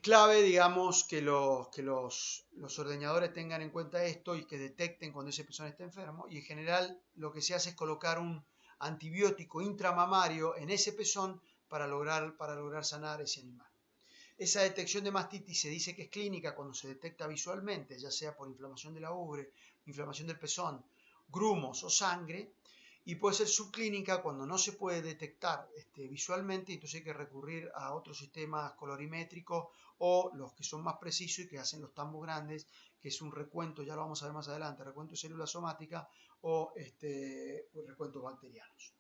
clave, digamos, que los ordeñadores tengan en cuenta esto y que detecten cuando ese pezón está enfermo. Y en general lo que se hace es colocar un antibiótico intramamario en ese pezón para lograr sanar ese animal. Esa detección de mastitis se dice que es clínica cuando se detecta visualmente, ya sea por inflamación de la ubre, inflamación del pezón, grumos o sangre. y puede ser subclínica cuando no se puede detectar visualmente, entonces hay que recurrir a otros sistemas colorimétricos o los que son más precisos y que hacen los tambos grandes, que es un recuento, ya lo vamos a ver más adelante, recuento de células somáticas o recuentos bacterianos.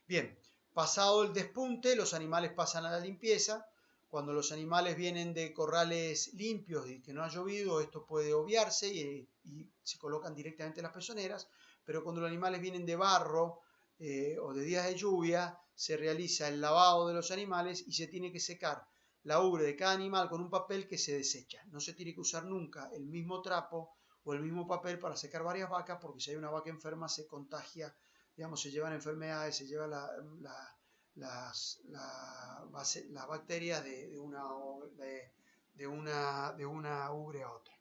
Bien, pasado el despunte, los animales pasan a la limpieza. Cuando los animales vienen de corrales limpios y que no ha llovido, esto puede obviarse y se colocan directamente en las pezoneras, pero cuando los animales vienen de barro o de días de lluvia, se realiza el lavado de los animales y se tiene que secar la ubre de cada animal con un papel que se desecha. No se tiene que usar nunca el mismo trapo o el mismo papel para secar varias vacas, porque si hay una vaca enferma se contagia, digamos, se llevan enfermedades, se lleva las bacterias de una ubre a otra,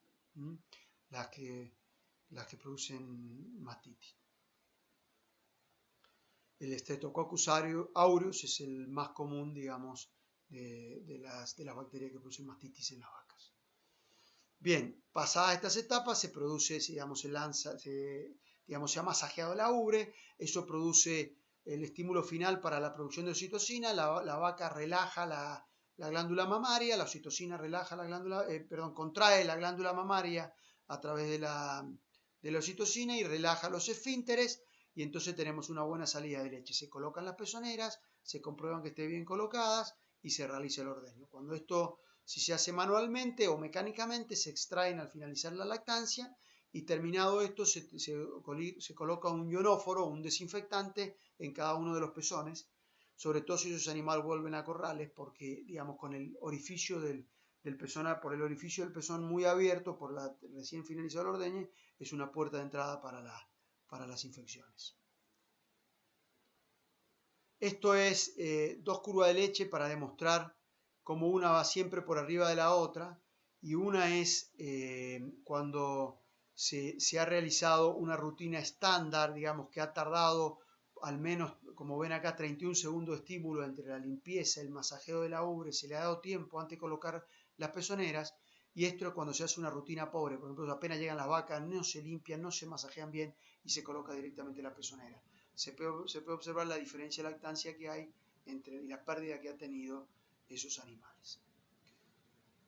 las que producen mastitis. El Streptococcus aureus es el más común, digamos, de las bacterias que producen mastitis en las vacas. Bien, pasadas estas etapas se produce, digamos, se ha masajeado la ubre, eso produce el estímulo final para la producción de oxitocina, la vaca relaja la glándula mamaria, la oxitocina relaja la glándula, contrae la glándula mamaria a través de la oxitocina y relaja los esfínteres, y entonces tenemos una buena salida de leche. Se colocan las pezoneras, se comprueban que estén bien colocadas y se realiza el ordeño. Cuando esto, si se hace manualmente o mecánicamente, se extraen al finalizar la lactancia y terminado esto se coloca un ionóforo, un desinfectante en cada uno de los pezones, sobre todo si esos animales vuelven a corrales, porque digamos con el orificio del pezón, por el orificio del pezón muy abierto por la recién finalizado el ordeño, es una puerta de entrada para las infecciones. Esto es 2 curvas de leche para demostrar cómo una va siempre por arriba de la otra, y una es cuando se ha realizado una rutina estándar, digamos que ha tardado al menos, como ven acá, 31 segundos de estímulo entre la limpieza, el masajeo de la ubre, se le ha dado tiempo antes de colocar las pezoneras, y esto es cuando se hace una rutina pobre, por ejemplo, apenas llegan las vacas, no se limpian, no se masajean bien y se coloca directamente la pezonera. Se puede observar la diferencia de lactancia que hay entre la pérdida que ha tenido esos animales.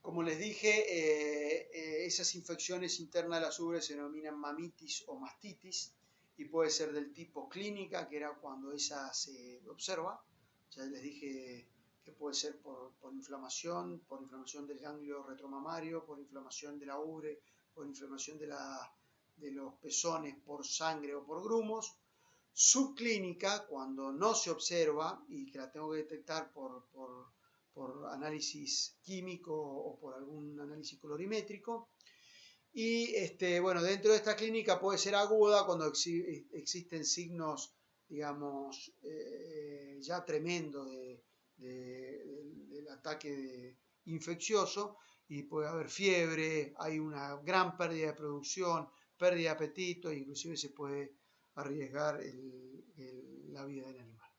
Como les dije, esas infecciones internas de las ubres se denominan mamitis o mastitis y puede ser del tipo clínica, que era cuando esa se observa. Ya les dije que puede ser por inflamación del ganglio retromamario, por inflamación de la ubre, por inflamación de los pezones, por sangre o por grumos. Subclínica, cuando no se observa y que la tengo que detectar por análisis químico o por algún análisis colorimétrico. Y bueno, dentro de esta clínica puede ser aguda cuando existen signos, digamos, ya tremendo del ataque infeccioso, y puede haber fiebre, hay una gran pérdida de producción, pérdida de apetito, e inclusive se puede arriesgar la vida del animal.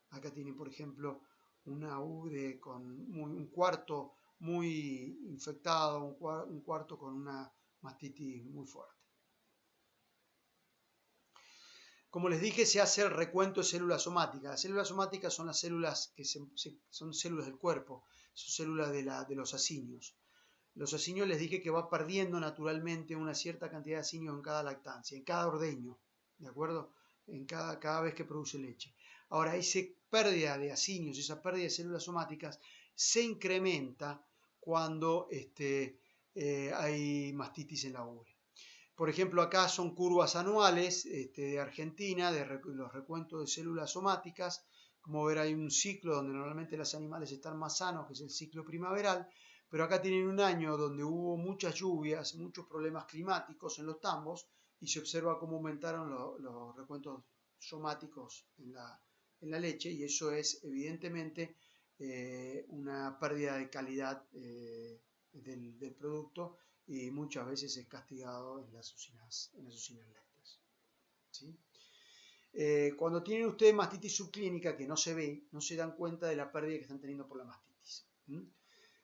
Acá tienen, por ejemplo, una ubre con un cuarto muy infectado, un cuarto con una mastitis muy fuerte. Como les dije, se hace el recuento de células somáticas. Las células somáticas son las células que son células del cuerpo, son células de los acinios. Los acinios les dije que va perdiendo naturalmente una cierta cantidad de acinios en cada lactancia, en cada ordeño, ¿de acuerdo? En cada vez que produce leche. Ahora, esa pérdida de acinios, esa pérdida de células somáticas, se incrementa cuando hay mastitis en la ubre. Por ejemplo, acá son curvas anuales de Argentina, de los recuentos de células somáticas. Como ver, hay un ciclo donde normalmente los animales están más sanos, que es el ciclo primaveral, pero acá tienen un año donde hubo muchas lluvias, muchos problemas climáticos en los tambos, y se observa cómo aumentaron los recuentos somáticos en la leche, y eso es evidentemente una pérdida de calidad del producto, y muchas veces es castigado en las usinas lácteas. ¿Sí? Cuando tienen ustedes mastitis subclínica que no se ve, no se dan cuenta de la pérdida que están teniendo por la mastitis.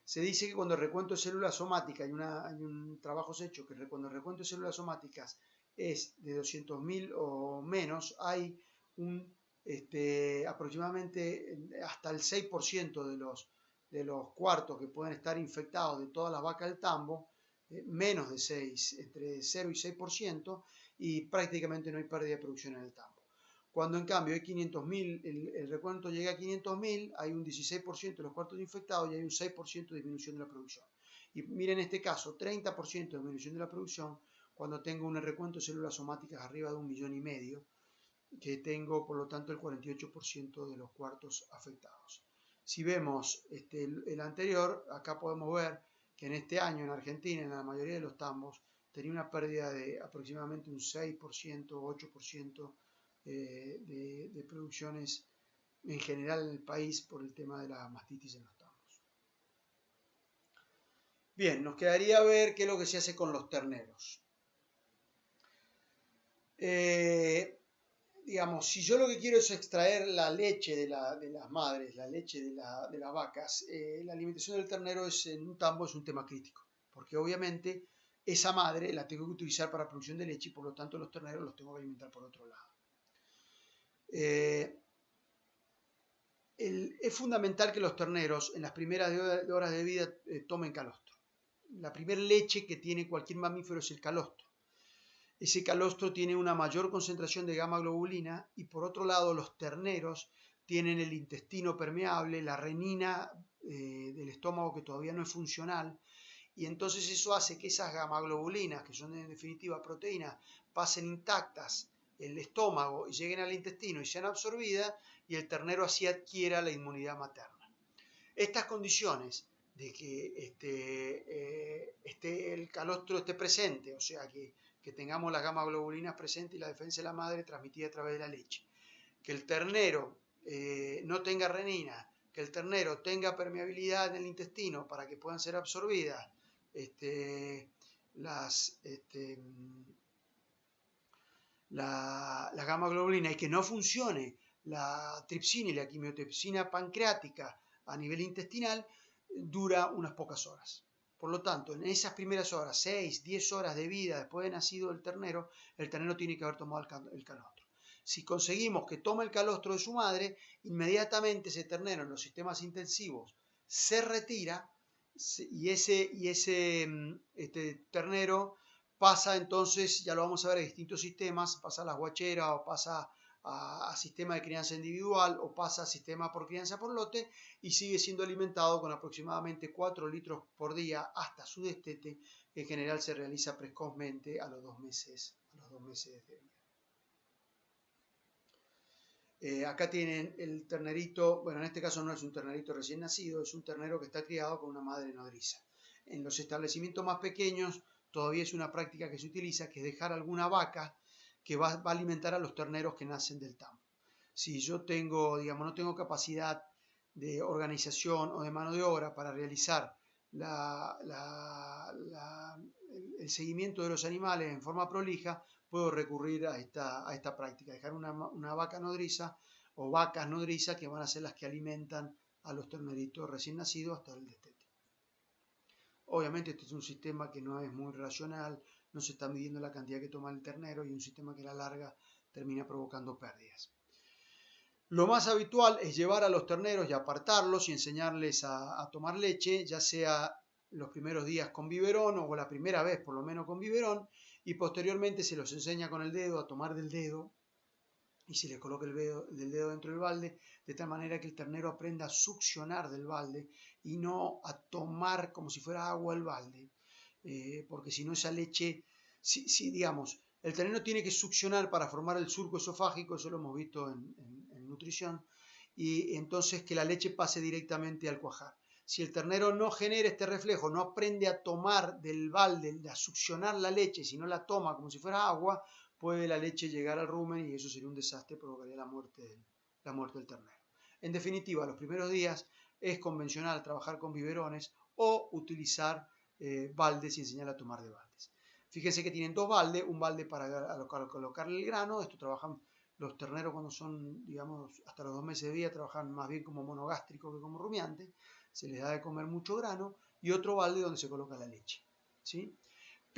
Se dice que cuando el recuento de células somáticas, hay un trabajo hecho que cuando el recuento de células somáticas es de 200.000 o menos, hay aproximadamente hasta el 6% de los cuartos que pueden estar infectados de todas las vacas del tambo, menos de 6, entre 0 y 6%, y prácticamente no hay pérdida de producción en el tambo. Cuando en cambio hay 500.000, el recuento llega a 500.000, hay un 16% de los cuartos infectados y hay un 6% de disminución de la producción. Y miren en este caso, 30% de disminución de la producción cuando tengo un recuento de células somáticas arriba de 1,5 millones, que tengo por lo tanto el 48% de los cuartos afectados. Si vemos el anterior, acá podemos ver que en este año en Argentina, en la mayoría de los tambos, tenía una pérdida de aproximadamente un 6% o 8% de producciones en general en el país por el tema de la mastitis en los tambos. Bien, nos quedaría ver qué es lo que se hace con los terneros. Digamos, si yo lo que quiero es extraer la leche de las madres, la leche de las vacas, la alimentación del ternero en un tambo es un tema crítico, porque obviamente esa madre la tengo que utilizar para producción de leche y por lo tanto los terneros los tengo que alimentar por otro lado. Es fundamental que los terneros en las primeras horas de vida tomen calostro. La primera leche que tiene cualquier mamífero es el calostro. Ese calostro tiene una mayor concentración de gamma globulina y por otro lado los terneros tienen el intestino permeable, la renina del estómago que todavía no es funcional y entonces eso hace que esas gamma globulinas, que son en definitiva proteínas, pasen intactas el estómago y lleguen al intestino y sean absorbidas y el ternero así adquiera la inmunidad materna. Estas condiciones de que el calostro esté presente, o sea que tengamos las gamma globulinas presentes y la defensa de la madre transmitida a través de la leche, que el ternero no tenga renina, que el ternero tenga permeabilidad en el intestino para que puedan ser absorbidas la gamma globulina y que no funcione la tripsina y la quimiotripsina pancreática a nivel intestinal, dura unas pocas horas. Por lo tanto, en esas primeras horas, 6, 10 horas de vida después de nacido el ternero tiene que haber tomado el calostro. Si conseguimos que tome el calostro de su madre, inmediatamente ese ternero en los sistemas intensivos se retira y ese ternero pasa entonces, ya lo vamos a ver, a distintos sistemas, pasa a las guacheras o pasa a sistema de crianza individual o pasa a sistema por crianza por lote y sigue siendo alimentado con aproximadamente 4 litros por día hasta su destete, que en general se realiza precozmente a los 2 meses de vida. Acá tienen el ternerito, bueno, en este caso no es un ternerito recién nacido, es un ternero que está criado con una madre nodriza. En los establecimientos más pequeños todavía es una práctica que se utiliza, que es dejar alguna vaca que va a alimentar a los terneros que nacen del tambo. Si yo no tengo capacidad de organización o de mano de obra para realizar el seguimiento de los animales en forma prolija, puedo recurrir a esta práctica, dejar una vaca nodriza o vacas nodrizas que van a ser las que alimentan a los terneritos recién nacidos hasta el destete. Obviamente este es un sistema que no es muy racional, no se está midiendo la cantidad que toma el ternero y un sistema que a la larga termina provocando pérdidas. Lo más habitual es llevar a los terneros y apartarlos y enseñarles a tomar leche, ya sea los primeros días con biberón o la primera vez por lo menos con biberón, y posteriormente se los enseña con el dedo a tomar del dedo y se le coloca el dedo dentro del balde, de tal manera que el ternero aprenda a succionar del balde y no a tomar como si fuera agua el balde, porque si no esa leche, digamos, el ternero tiene que succionar para formar el surco esofágico, eso lo hemos visto en nutrición, y entonces que la leche pase directamente al cuajar. Si el ternero no genera este reflejo, no aprende a tomar del balde, a succionar la leche, si no la toma como si fuera agua, puede la leche llegar al rumen y eso sería un desastre, provocaría la muerte del ternero. En definitiva, los primeros días es convencional trabajar con biberones o utilizar baldes y enseñar a tomar de baldes. Fíjense que tienen 2 baldes, un balde para colocarle el grano, esto trabajan los terneros cuando son, digamos, hasta los 2 meses de vida, trabajan más bien como monogástrico que como rumiante, se les da de comer mucho grano, y otro balde donde se coloca la leche, ¿sí?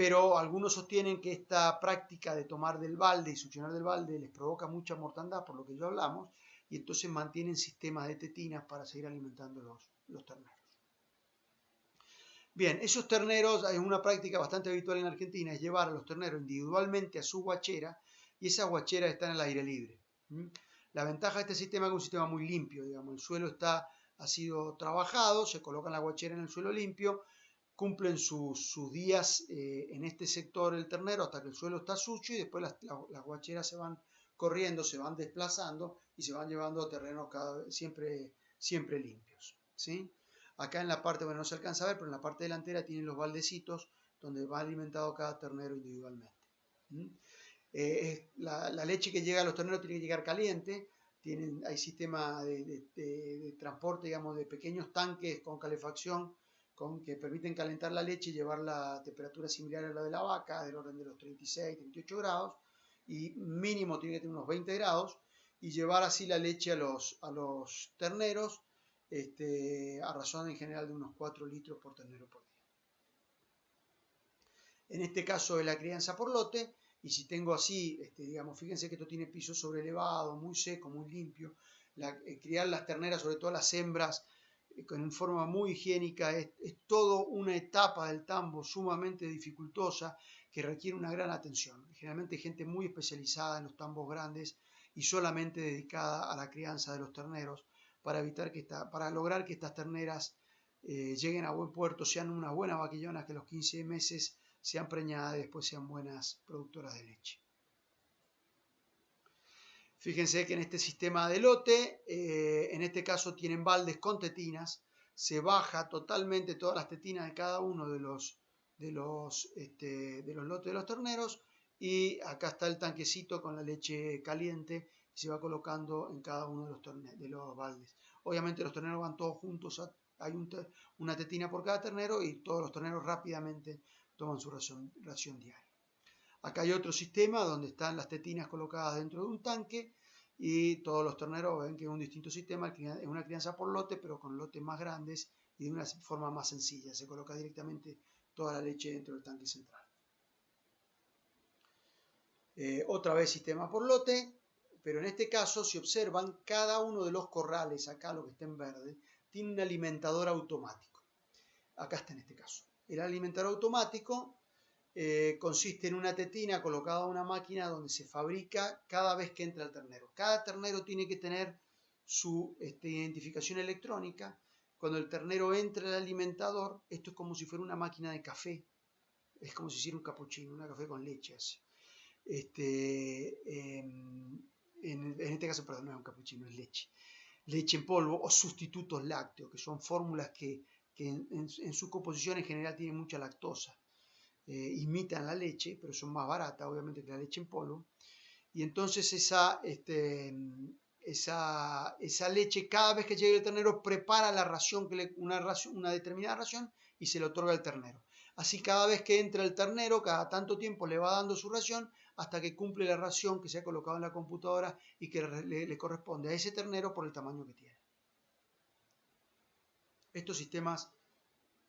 pero algunos sostienen que esta práctica de tomar del balde y succionar del balde les provoca mucha mortandad, por lo que ya hablamos, y entonces mantienen sistemas de tetinas para seguir alimentando los terneros. Bien, esos terneros, hay una práctica bastante habitual en Argentina, es llevar a los terneros individualmente a su guachera, y esas guacheras están al aire libre. La ventaja de este sistema es que es un sistema muy limpio, digamos, el suelo ha sido trabajado, se colocan la guachera en el suelo limpio, cumplen sus días en este sector el ternero hasta que el suelo está sucio y después las guacheras se van corriendo, se van desplazando y se van llevando a terrenos siempre limpios, ¿sí? Acá en la parte, bueno, no se alcanza a ver, pero en la parte delantera tienen los baldecitos donde va alimentado cada ternero individualmente. La leche que llega a los terneros tiene que llegar caliente. Hay sistema de transporte, digamos, de pequeños tanques con calefacción que permiten calentar la leche y llevarla a temperatura similar a la de la vaca, del orden de los 36, 38 grados, y mínimo tiene que tener unos 20 grados, y llevar así la leche a los terneros, a razón en general de unos 4 litros por ternero por día. En este caso de la crianza por lote, y si tengo así, digamos, fíjense que esto tiene piso sobrelevado, muy seco, muy limpio, criar las terneras, sobre todo las hembras, en forma muy higiénica, es toda una etapa del tambo sumamente dificultosa que requiere una gran atención. Generalmente hay gente muy especializada en los tambos grandes y solamente dedicada a la crianza de los terneros para lograr que estas terneras lleguen a buen puerto, sean unas buenas vaquillonas que a los 15 meses sean preñadas y después sean buenas productoras de leche. Fíjense que en este sistema de lote, en este caso tienen baldes con tetinas, se baja totalmente todas las tetinas de cada uno de los lotes de los terneros, y acá está el tanquecito con la leche caliente y se va colocando en cada uno de los baldes. Obviamente los terneros van todos juntos, hay una tetina por cada ternero y todos los terneros rápidamente toman su ración diaria. Acá hay otro sistema donde están las tetinas colocadas dentro de un tanque y todos los terneros ven que es un distinto sistema, es una crianza por lote, pero con lotes más grandes y de una forma más sencilla. Se coloca directamente toda la leche dentro del tanque central. Otra vez sistema por lote, pero en este caso, si observan, cada uno de los corrales, acá lo que está en verde, tiene un alimentador automático. Acá está en este caso. El alimentador automático consiste en una tetina colocada en una máquina donde se fabrica cada vez que entra el ternero. Cada ternero tiene que tener su identificación electrónica. Cuando el ternero entra al alimentador, esto es como si fuera una máquina de café. Es como si hiciera un cappuccino, un café con leche. En este caso, perdón, no es un cappuccino, es leche. Leche en polvo o sustitutos lácteos, que son fórmulas que en su composición en general tienen mucha lactosa. Imitan la leche, pero son más baratas, obviamente, que la leche en polvo. Y entonces esa leche, cada vez que llegue el ternero, prepara la ración, una determinada ración, y se le otorga al ternero. Así, cada vez que entra el ternero, cada tanto tiempo le va dando su ración hasta que cumple la ración que se ha colocado en la computadora y que le corresponde a ese ternero por el tamaño que tiene. Estos sistemas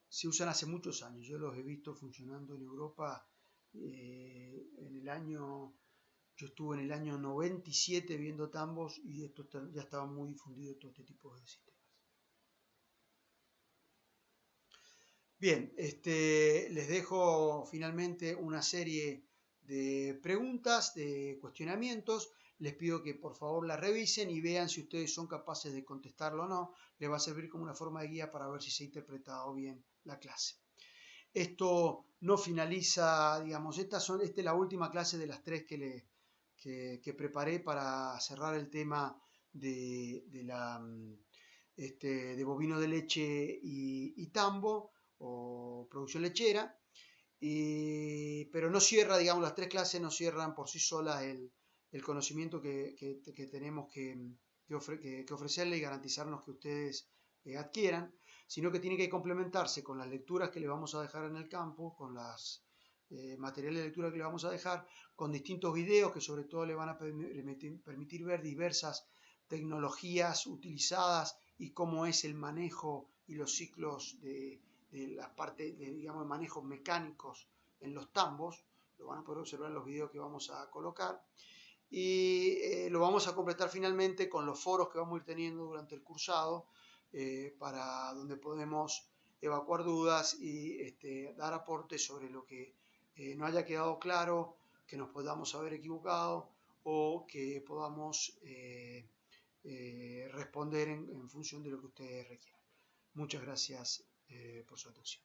se usan hace muchos años. Yo los he visto funcionando en Europa yo estuve en el año 97 viendo tambos y esto ya estaba muy difundido todo este tipo de sistemas. Bien, les dejo finalmente una serie de preguntas, de cuestionamientos. Les pido que por favor la revisen y vean si ustedes son capaces de contestarlo o no. Les va a servir como una forma de guía para ver si se ha interpretado bien la clase. Esto no finaliza, digamos, esta es la última clase de las 3 que preparé para cerrar el tema de bovino de leche y tambo o producción lechera, pero no cierra, digamos, las 3 clases no cierran por sí solas el conocimiento que tenemos que ofrecerle y garantizarnos que ustedes adquieran, sino que tiene que complementarse con las lecturas que le vamos a dejar en el campo, con las materiales de lectura que le vamos a dejar, con distintos videos que sobre todo le van a permitir ver diversas tecnologías utilizadas y cómo es el manejo y los ciclos de las partes, digamos, manejos mecánicos en los tambos, lo van a poder observar en los videos que vamos a colocar, y lo vamos a completar finalmente con los foros que vamos a ir teniendo durante el cursado, para donde podemos evacuar dudas y dar aportes sobre lo que no haya quedado claro, que nos podamos haber equivocado o que podamos responder en función de lo que ustedes requieran. Muchas gracias por su atención.